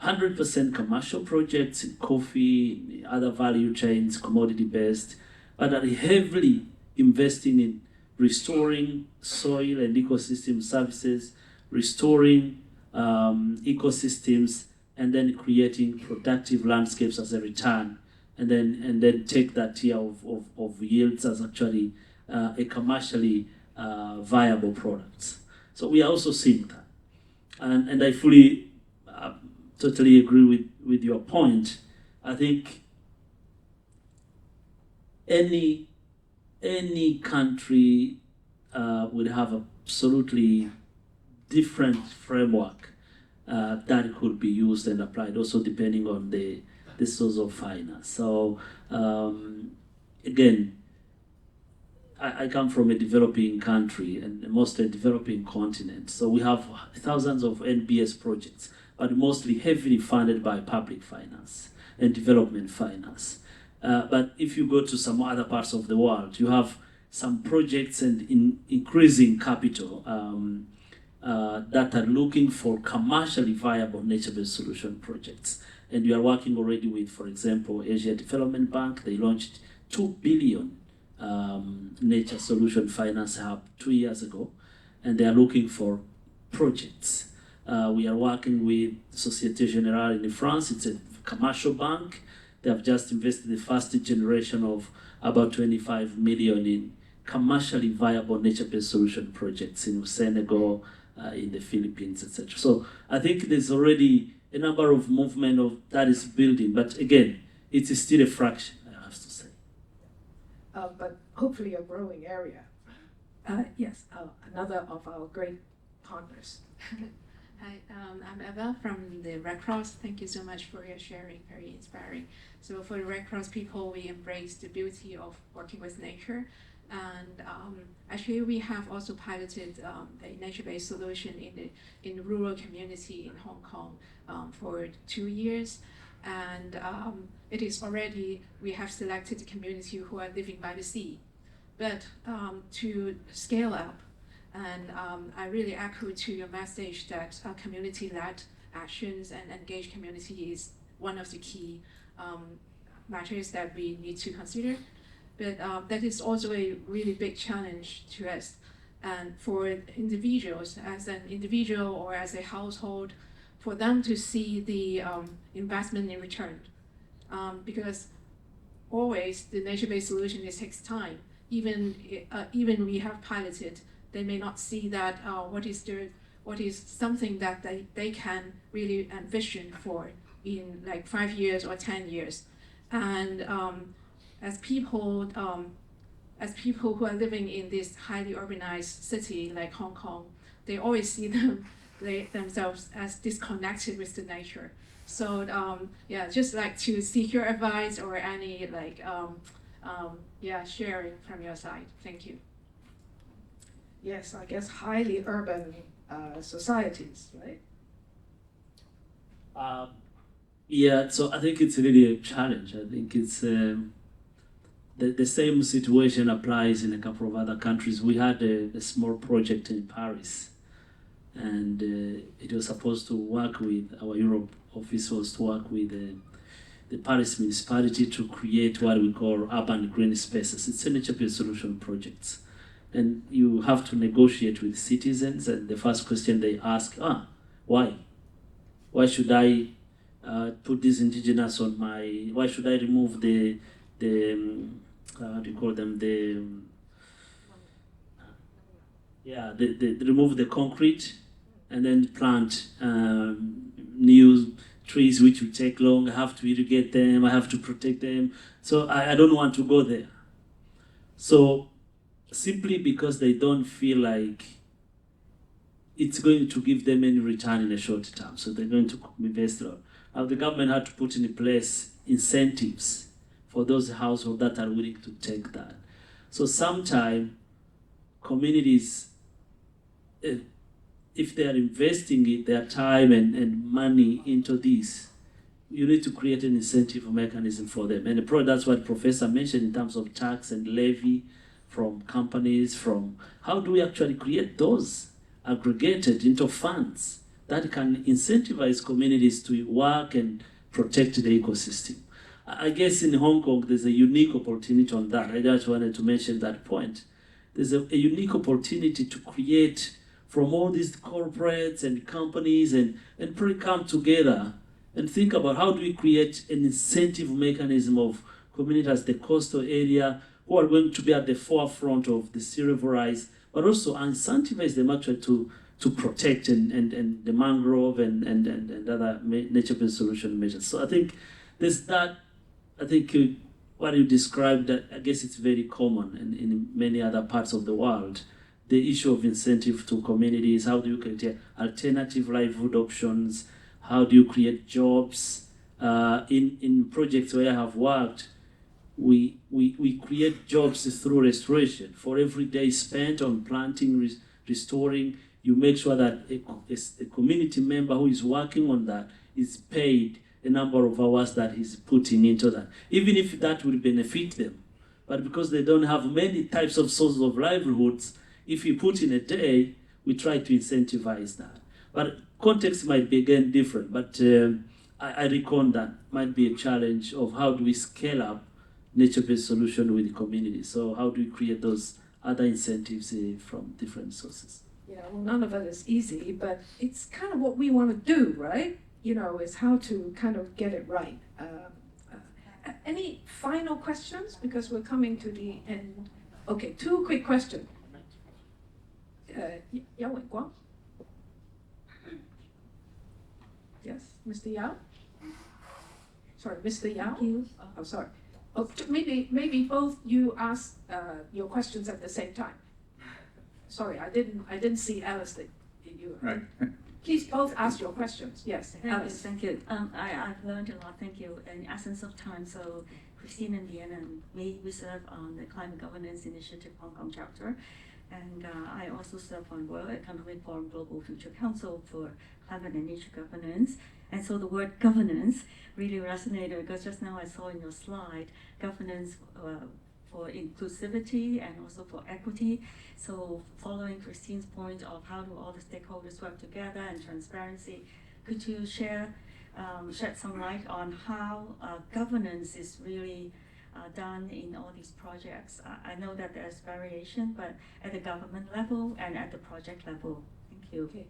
100% commercial projects in coffee, in other value chains, commodity-based, but are heavily investing in restoring soil and ecosystem services, restoring ecosystems, and then creating productive landscapes as a return, and then take that tier of yields as actually a commercially viable product. So we are also seeing that, and I fully totally agree with your point. I think any country would have absolutely different framework that could be used and applied, also depending on the source of finance. So again, I come from a developing country and mostly a developing continent. So we have thousands of NBS projects, but mostly heavily funded by public finance and development finance. But if you go to some other parts of the world, you have some projects and increasing capital that are looking for commercially viable nature-based solution projects. And we are working already with, for example, Asia Development Bank. They launched 2 billion nature solution finance hub 2 years ago, and they are looking for projects. We are working with Société Générale in France. It's a commercial bank. They have just invested the first generation of about 25 million in commercially viable nature-based solution projects in Senegal, in the Philippines, etc. So I think there's already a number of movement of that is building, but again, it is still a fraction, I have to say. But hopefully a growing area. Yes, another of our great partners. Hi, I'm Eva from the Red Cross. Thank you so much for your sharing, very inspiring. So for the Red Cross people, we embrace the beauty of working with nature. And actually we have also piloted a nature-based solution in the rural community in Hong Kong for 2 years. And it is already, we have selected the community who are living by the sea. But to scale up, and I really echo to your message that community-led actions and engaged community is one of the key matters that we need to consider. But that is also a really big challenge to us. And for individuals, as an individual or as a household, for them to see the investment in return. Because always the nature-based solution, it takes time. Even we have piloted, they may not see that what is something that they can really envision for in like 5 years or 10 years. And as people who are living in this highly urbanized city like Hong Kong, they always see themselves as disconnected with the nature. So yeah, just like to seek your advice or any sharing from your side. Thank you. Yes, I guess highly urban societies, right? Yeah, so I think it's really a challenge. I think it's the same situation applies in a couple of other countries. We had a small project in Paris, and it was supposed to work with, our Europe office was to work with the Paris municipality to create what we call urban green spaces. It's a nature-based solution project. And you have to negotiate with citizens, and the first question they ask, why? Why should I put this indigenous on my, why should I remove the how do you call them, remove the concrete and then plant new trees which will take long. I have to irrigate them, I have to protect them. So I don't want to go there. So simply because they don't feel like it's going to give them any return in the short term. So they're going to invest a lot. The government had to put in place incentives for those households that are willing to take that. So sometimes communities, if they are investing their time and money into this, you need to create an incentive mechanism for them. And that's what Professor mentioned in terms of tax and levy from companies, from how do we actually create those aggregated into funds that can incentivize communities to work and protect the ecosystem. I guess in Hong Kong, there's a unique opportunity on that. I just wanted to mention that point. There's a unique opportunity to create from all these corporates and companies and probably come together and think about how do we create an incentive mechanism of communities, the coastal area, who are going to be at the forefront of the sea level rise, but also incentivize them actually to protect and the mangrove and other nature-based solution measures. So I think there's that. I think what you described, I guess it's very common in many other parts of the world. The issue of incentive to communities, how do you create alternative livelihood options, how do you create jobs? In projects where I have worked, we create jobs through restoration. For every day spent on planting, restoring, you make sure that a community member who is working on that is paid the number of hours that he's putting into that, even if that will benefit them. But because they don't have many types of sources of livelihoods, if you put in a day, we try to incentivize that. But context might be again different, but I reckon that might be a challenge of how do we scale up nature-based solution with the community. So how do we create those other incentives from different sources? Well, none of it is easy, but it's kind of what we want to do, right? Is how to kind of get it right. Any final questions? Because we're coming to the end. Okay, 2 quick questions. Yang Wenguang? Yes. Mr. Yao? Sorry, Mr. Yao? Thank you. Oh, sorry. Oh, maybe both you ask your questions at the same time. Sorry, I didn't see Alice. You Right. Please both ask your questions. Yes, Alice. Thank you. I've learned a lot. Thank you. In essence of time, so Christine and Deanna and me, we serve on the Climate Governance Initiative Hong Kong chapter. And I also serve on World Economic Forum Global Future Council for Climate and Nature Governance. And so the word governance really resonated because just now I saw in your slide, governance for inclusivity and also for equity. So following Christine's point of how do all the stakeholders work together and transparency, could you shed some light on how governance is really done in all these projects? I know that there's variation, but at the government level and at the project level. Thank you. Okay.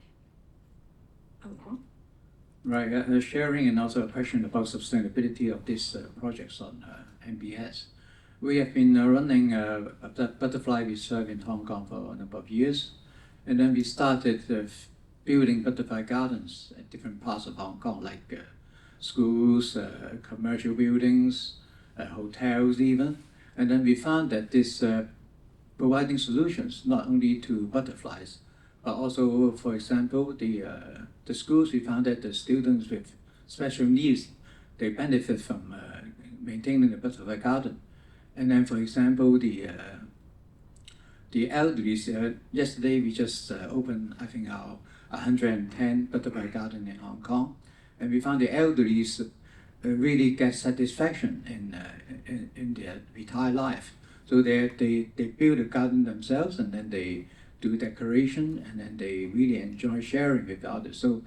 Right, sharing and also a question about sustainability of these projects on MBS. We have been running a butterfly reserve in Hong Kong for a number of years, and then we started building butterfly gardens at different parts of Hong Kong, like schools, commercial buildings, hotels even. And then we found that this providing solutions not only to butterflies, but also, for example, the schools, we found that the students with special needs, they benefit from maintaining the butterfly garden. And then, for example, the elderly, yesterday we just opened, I think, our 110 butterfly garden in Hong Kong. And we found the elderly really get satisfaction in their retired life. So they build a garden themselves, and then they do decoration, and then they really enjoy sharing with others. So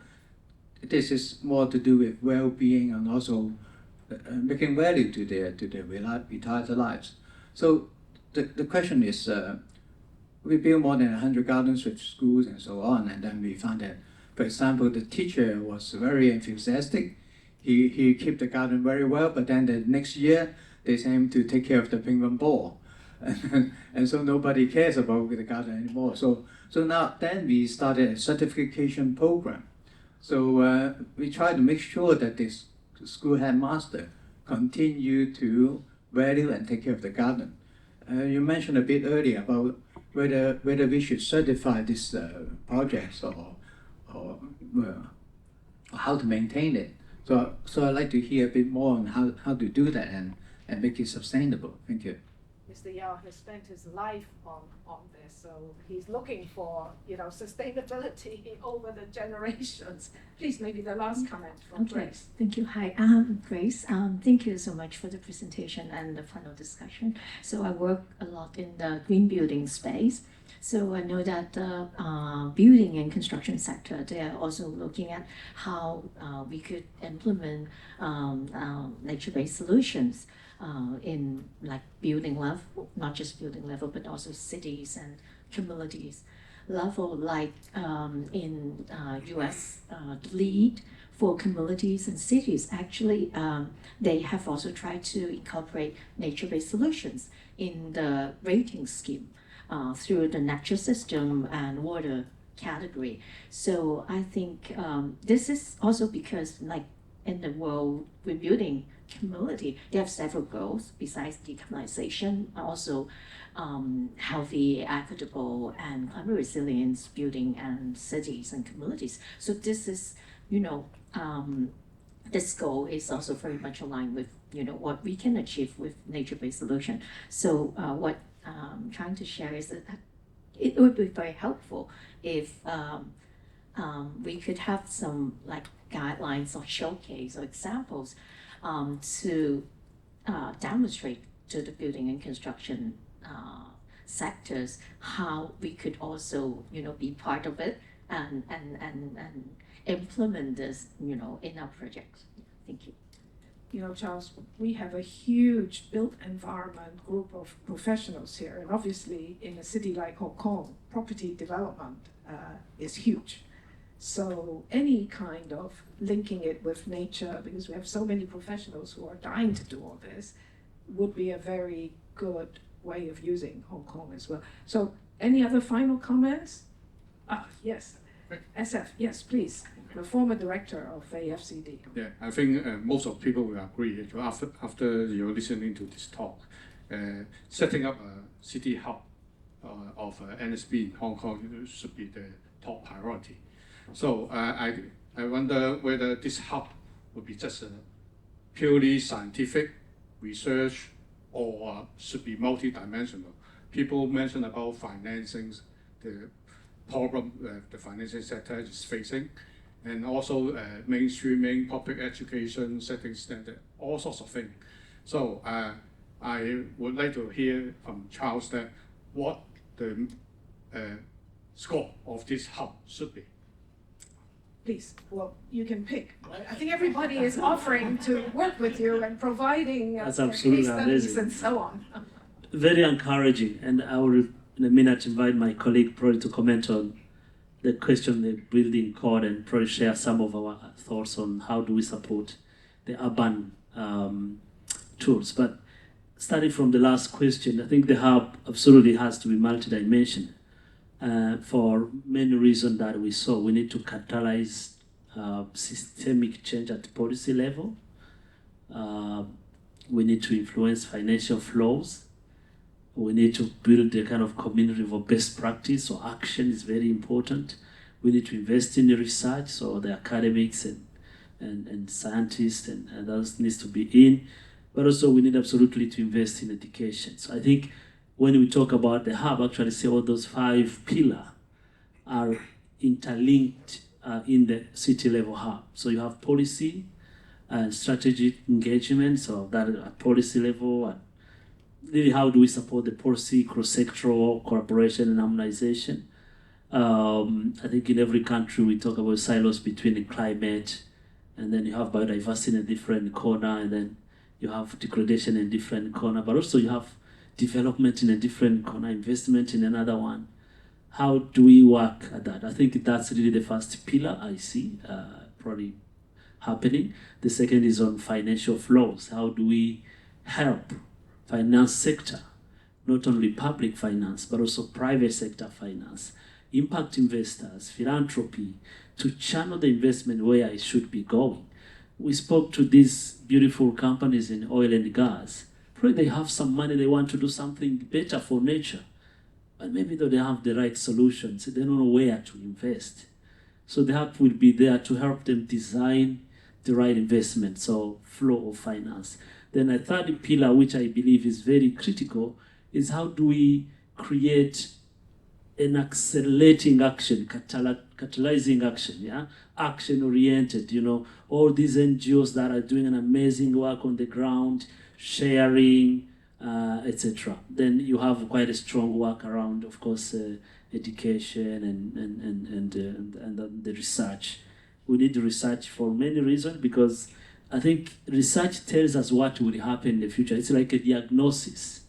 this is more to do with well-being and also making value to their retired lives. So the question is, we built more than 100 gardens with schools and so on, and then we found that, for example, the teacher was very enthusiastic. He kept the garden very well, but then the next year they sent him to take care of the ping pong ball. And so nobody cares about the garden anymore. So now then we started a certification program. So we try to make sure that this school headmaster continue to value and take care of the garden. You mentioned a bit earlier about whether we should certify these projects or how to maintain it. So I'd like to hear a bit more on how to do that and make it sustainable. Thank you. Mr. Yao has spent his life on this, so he's looking for sustainability over the generations. Please, maybe the last comment from Grace. Thank you. Hi, I'm Grace. Thank you so much for the presentation and the panel discussion. So I work a lot in the green building space. So I know that the building and construction sector, they are also looking at how we could implement nature-based solutions in like building level, not just building level, but also cities and communities level, like in US lead for communities and cities. Actually, they have also tried to incorporate nature-based solutions in the rating scheme through the natural system and water category. So I think this is also because, like in the world rebuilding community, they have several goals besides decarbonization, also healthy, equitable, and climate resilience building and cities and communities. So this is, this goal is also very much aligned with, what we can achieve with nature-based solution. So what I'm trying to share is that it would be very helpful if we could have some like guidelines or showcase or examples to demonstrate to the building and construction sectors how we could also be part of it and implement this in our projects. Thank you. Charles, we have a huge built environment group of professionals here, and obviously in a city like Hong Kong, property development is huge. So any kind of linking it with nature, because we have so many professionals who are dying to do all this, would be a very good way of using Hong Kong as well. So any other final comments? Yes, SF, yes, please. the former director of AFCD. Yeah, I think most of people will agree after you're listening to this talk. Setting up a city hub of NSB in Hong Kong should be the top priority. So I wonder whether this hub would be just a purely scientific research or should be multidimensional. People mention about financing, the problem the financing sector is facing, and also mainstreaming, public education, setting standard, all sorts of things. So I would like to hear from Charles that what the scope of this hub should be. Please, well, you can pick. I think everybody is offering to work with you and providing That's case absolutely studies amazing. and so on. Very encouraging, and I will in a minute invite my colleague probably to comment on the question the building code and probably share some of our thoughts on how do we support the urban tools. But starting from the last question, I think the hub absolutely has to be multidimensional for many reasons that we saw. We need to catalyze systemic change at policy level. We need to influence financial flows. We need to build a kind of community of best practice, so action is very important. We need to invest in the research, so the academics and scientists and others needs to be in. But also we need absolutely to invest in education. So I think when we talk about the hub, actually say all those 5 pillars are interlinked in the city level hub. So you have policy and strategic engagement, so that at policy level, and really how do we support the policy, cross-sectoral cooperation and harmonization. I think in every country we talk about silos between the climate, and then you have biodiversity in a different corner, and then you have degradation in a different corner, but also you have development in a different corner, investment in another one. How do we work at that? I think that's really the first pillar I see probably happening. The second is on financial flows. How do we help finance sector, not only public finance, but also private sector finance, impact investors, philanthropy, to channel the investment where it should be going. We spoke to these beautiful companies in oil and gas. Probably they have some money, they want to do something better for nature, but maybe they don't have the right solutions, they don't know where to invest. So the hub will be there to help them design the right investment, so flow of finance. Then a third pillar, which I believe is very critical, is how do we create an accelerating action, catalyzing action, yeah? Action-oriented, all these NGOs that are doing an amazing work on the ground, sharing, etc. Then you have quite a strong work around, of course, education and the research. We need research for many reasons, because I think research tells us what will happen in the future. It's like a diagnosis.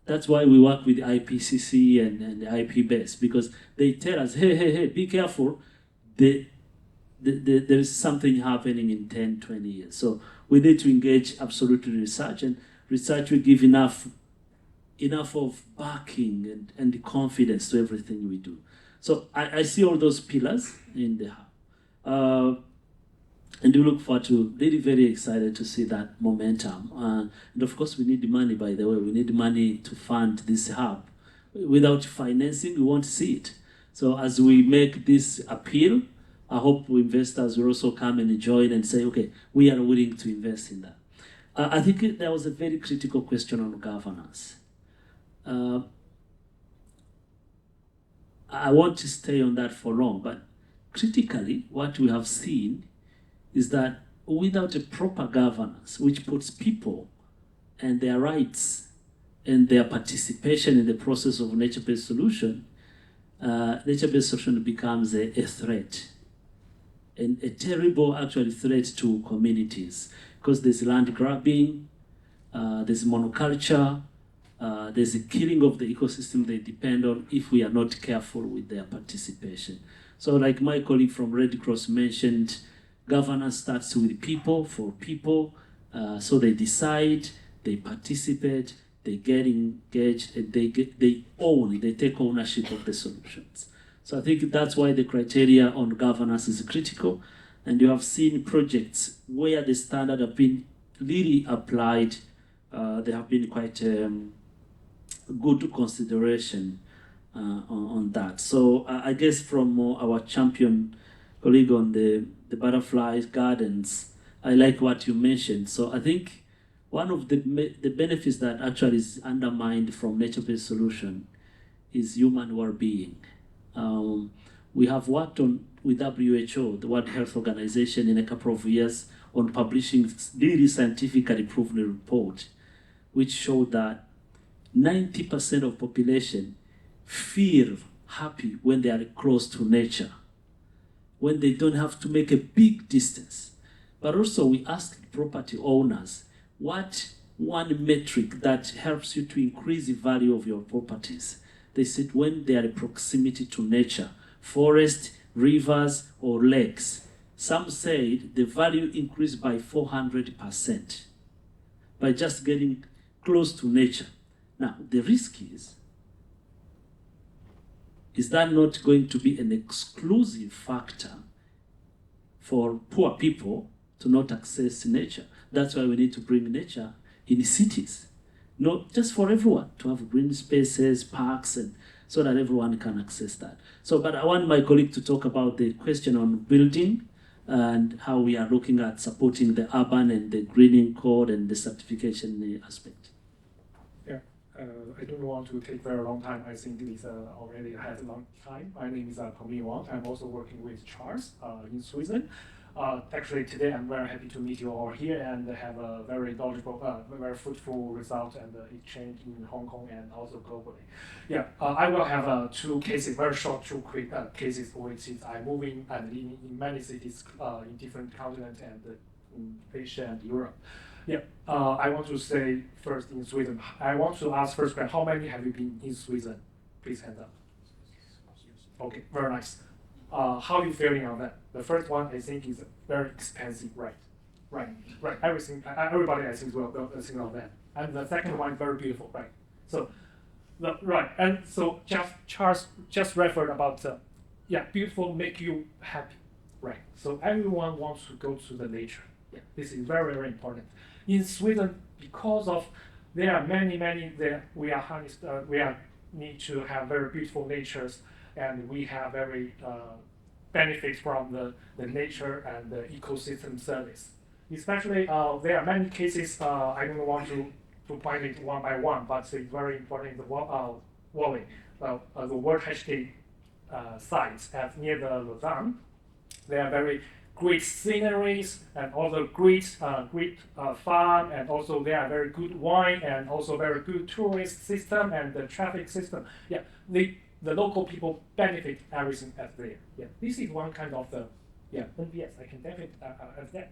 That's why we work with IPCC and the IP base, because they tell us, hey, be careful. There is something happening in 10, 20 years. So we need to engage absolutely research, and research will give enough of backing and the confidence to everything we do. So I see all those pillars in the hub. And we look forward to, really very excited to see that momentum. And of course we need the money, by the way. We need money to fund this hub. Without financing, we won't see it. So as we make this appeal, I hope investors will also come and join and say, okay, we are willing to invest in that. I think there was a very critical question on governance. I want to stay on that for long, but critically, what we have seen is that without a proper governance, which puts people and their rights and their participation in the process of nature-based solution, nature-based solution becomes a threat, and a terrible, actually, threat to communities, because there's land grabbing, there's monoculture, there's a killing of the ecosystem they depend on if we are not careful with their participation. So like my colleague from Red Cross mentioned, governance starts with people, for people, so they decide, they participate, they get engaged, and they take ownership of the solutions. So I think that's why the criteria on governance is critical. And you have seen projects where the standard have been really applied. They have been quite good consideration on that. So I guess from our champion colleague on the butterfly gardens, I like what you mentioned. So I think one of the benefits that actually is undermined from nature-based solution is human well-being. We have worked on with WHO, the World Health Organization, in a couple of years on publishing really scientifically proven report, which showed that 90% of population feel happy when they are close to nature, when they don't have to make a big distance. But also we asked property owners, what one metric that helps you to increase the value of your properties? They said when they are in proximity to nature, forest, rivers, or lakes. Some said the value increased by 400% by just getting close to nature. Now, the risk is that not going to be an exclusive factor for poor people to not access nature? That's why we need to bring nature in cities, not just for everyone, to have green spaces, parks, and so that everyone can access that. So, but I want my colleague to talk about the question on building and how we are looking at supporting the urban and the greening code and the certification aspect. Yeah, I don't want to take very long time. I think this already has a long time. My name is Wang. I'm also working with Charles in Sweden. Actually, today I'm very happy to meet you all here and have a very knowledgeable, very fruitful result and exchange in Hong Kong and also globally. Yeah, I will have two cases, very short, two quick cases, which is I'm moving and living in many cities in different continents and in Asia and Europe. Yeah, I want to say first in Sweden. I want to ask first, how many have you been in Sweden? Please hand up. Okay, very nice. How are you feeling on that? The first one, I think, is very expensive, right? Everybody, I think, will think on that. And the second one, very beautiful, right? So, and so Charles just referred about, beautiful make you happy, right? So everyone wants to go to the nature. Yeah, this is very, very important. In Sweden, because of there are many, we need to have very beautiful natures. And we have very benefits from the nature and the ecosystem service. Especially, there are many cases, I don't want to point it one by one, but it's very important in the Wally, the World Heritage sites near the Lausanne. They are very great sceneries and also great farm, and also there are very good wine and also very good tourist system and the traffic system. Yeah, the local people benefit everything at there. Yeah, this is one kind of the NBS. I can definitely have that.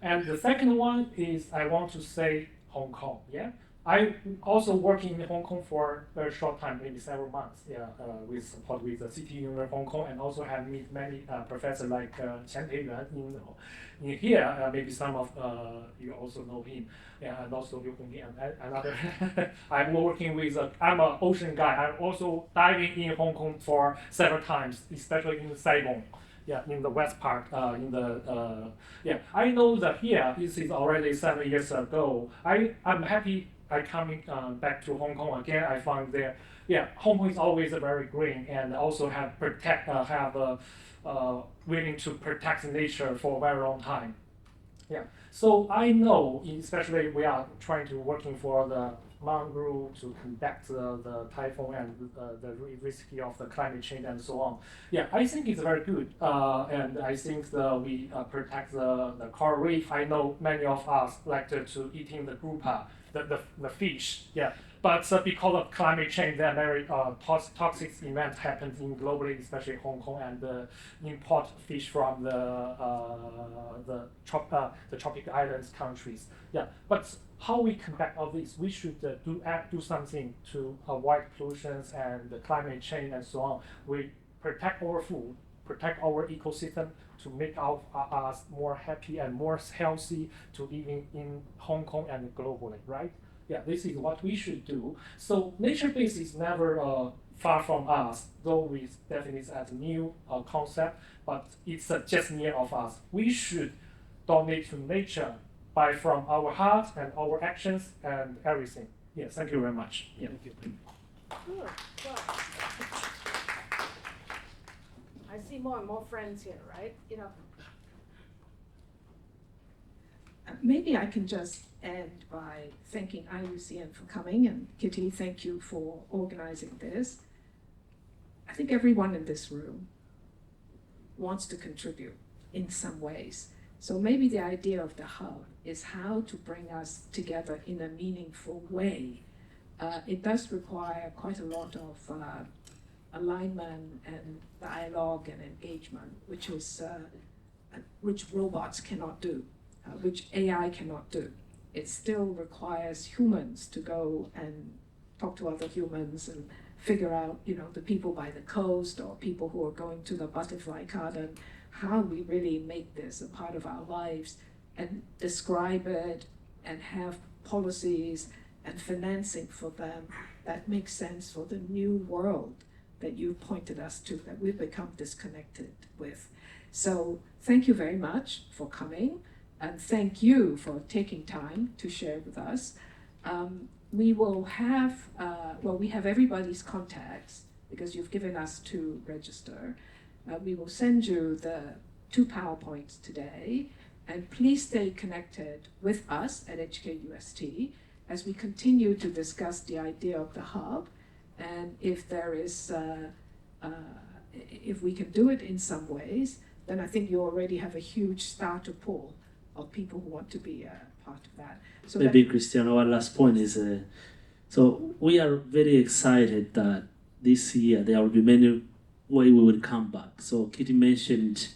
And the second one is I want to say Hong Kong. Yeah, I also working in Hong Kong for a very short time, maybe several months. Yeah, with support with the City University of Hong Kong, and also have met many professors like Qian Peiyuan in here. Maybe some of you also know him. Yeah, and also Liu Hongyi and another. I'm working with. I'm an ocean guy. I'm also diving in Hong Kong for several times, especially in Saigon. Yeah, in the west part. I know that here. This is already 7 years ago. I'm happy. I coming back to Hong Kong again. I found there. Yeah, Hong Kong is always very green and also have willing to protect nature for a very long time. Yeah, so I know, especially we are trying to working for the mangrove to combat the typhoon and the risk of the climate change and so on. Yeah, I think it's very good, and I think we protect the coral reef. I know many of us like to eating the grouper, the fish. Yeah. But because of climate change, there are very toxic events happen in globally, especially Hong Kong, and import fish from the tropical islands countries. Yeah, but how we combat all this? We should do something to avoid pollutions and the climate change and so on. We protect our food, protect our ecosystem to make us more happy and more healthy to living in Hong Kong and globally, right? Yeah, this is what we should do. So nature-based is never far from us, though we define it as a new concept, but it's just near of us. We should donate to nature by from our heart and our actions and everything. Yes, thank you very much. Yeah. Thank you. Good. I see more and more friends here, right? Maybe I can just end by thanking IUCN for coming, and Kitty, thank you for organizing this. I think everyone in this room wants to contribute in some ways. So maybe the idea of the hub is how to bring us together in a meaningful way. It does require quite a lot of alignment and dialogue and engagement, which robots cannot do, which AI cannot do. It still requires humans to go and talk to other humans and figure out, the people by the coast or people who are going to the butterfly garden, how we really make this a part of our lives and describe it and have policies and financing for them that makes sense for the new world that you pointed us to, that we've become disconnected with. So thank you very much for coming, and thank you for taking time to share with us. We will have, we have everybody's contacts because you've given us to register. We will send you the 2 PowerPoints today, and please stay connected with us at HKUST as we continue to discuss the idea of the hub, and if there is, if we can do it in some ways, then I think you already have a huge starter pool of people who want to be a part of that. So maybe Christian, our last point is, so we are very excited that this year there will be many ways we will come back. So Kitty mentioned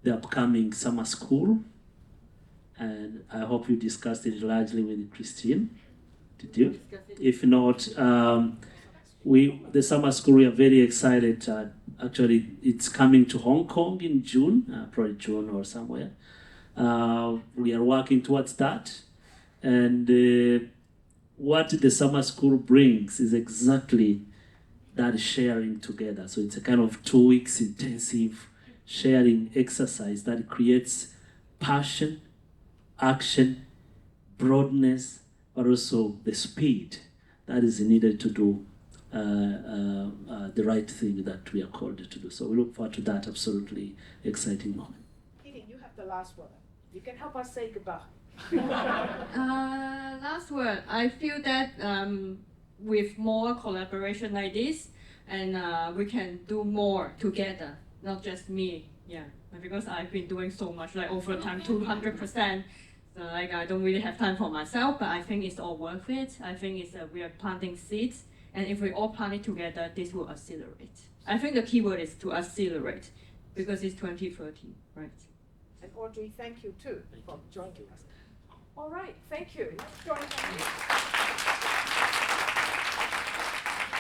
the upcoming summer school, and I hope you discussed it largely with Christine. Did you? If not, the summer school, we are very excited. Actually, it's coming to Hong Kong in June, probably June or somewhere. We are working towards that. And what the summer school brings is exactly that sharing together. So it's a kind of 2 weeks intensive sharing exercise that creates passion, action, broadness, but also the speed that is needed to do the right thing that we are called to do. So we look forward to that absolutely exciting moment. Kitty, you have the last word. You can help us say goodbye. Last word. I feel that with more collaboration like this, and we can do more together, not just me. Yeah, because I've been doing so much, like overtime, 200%. So like I don't really have time for myself, but I think it's all worth it. I think it's we are planting seeds, and if we all plant it together, this will accelerate. I think the key word is to accelerate, because it's 2030, right? And Audrey, thank you too for joining us. All right, thank you. Let's join hands.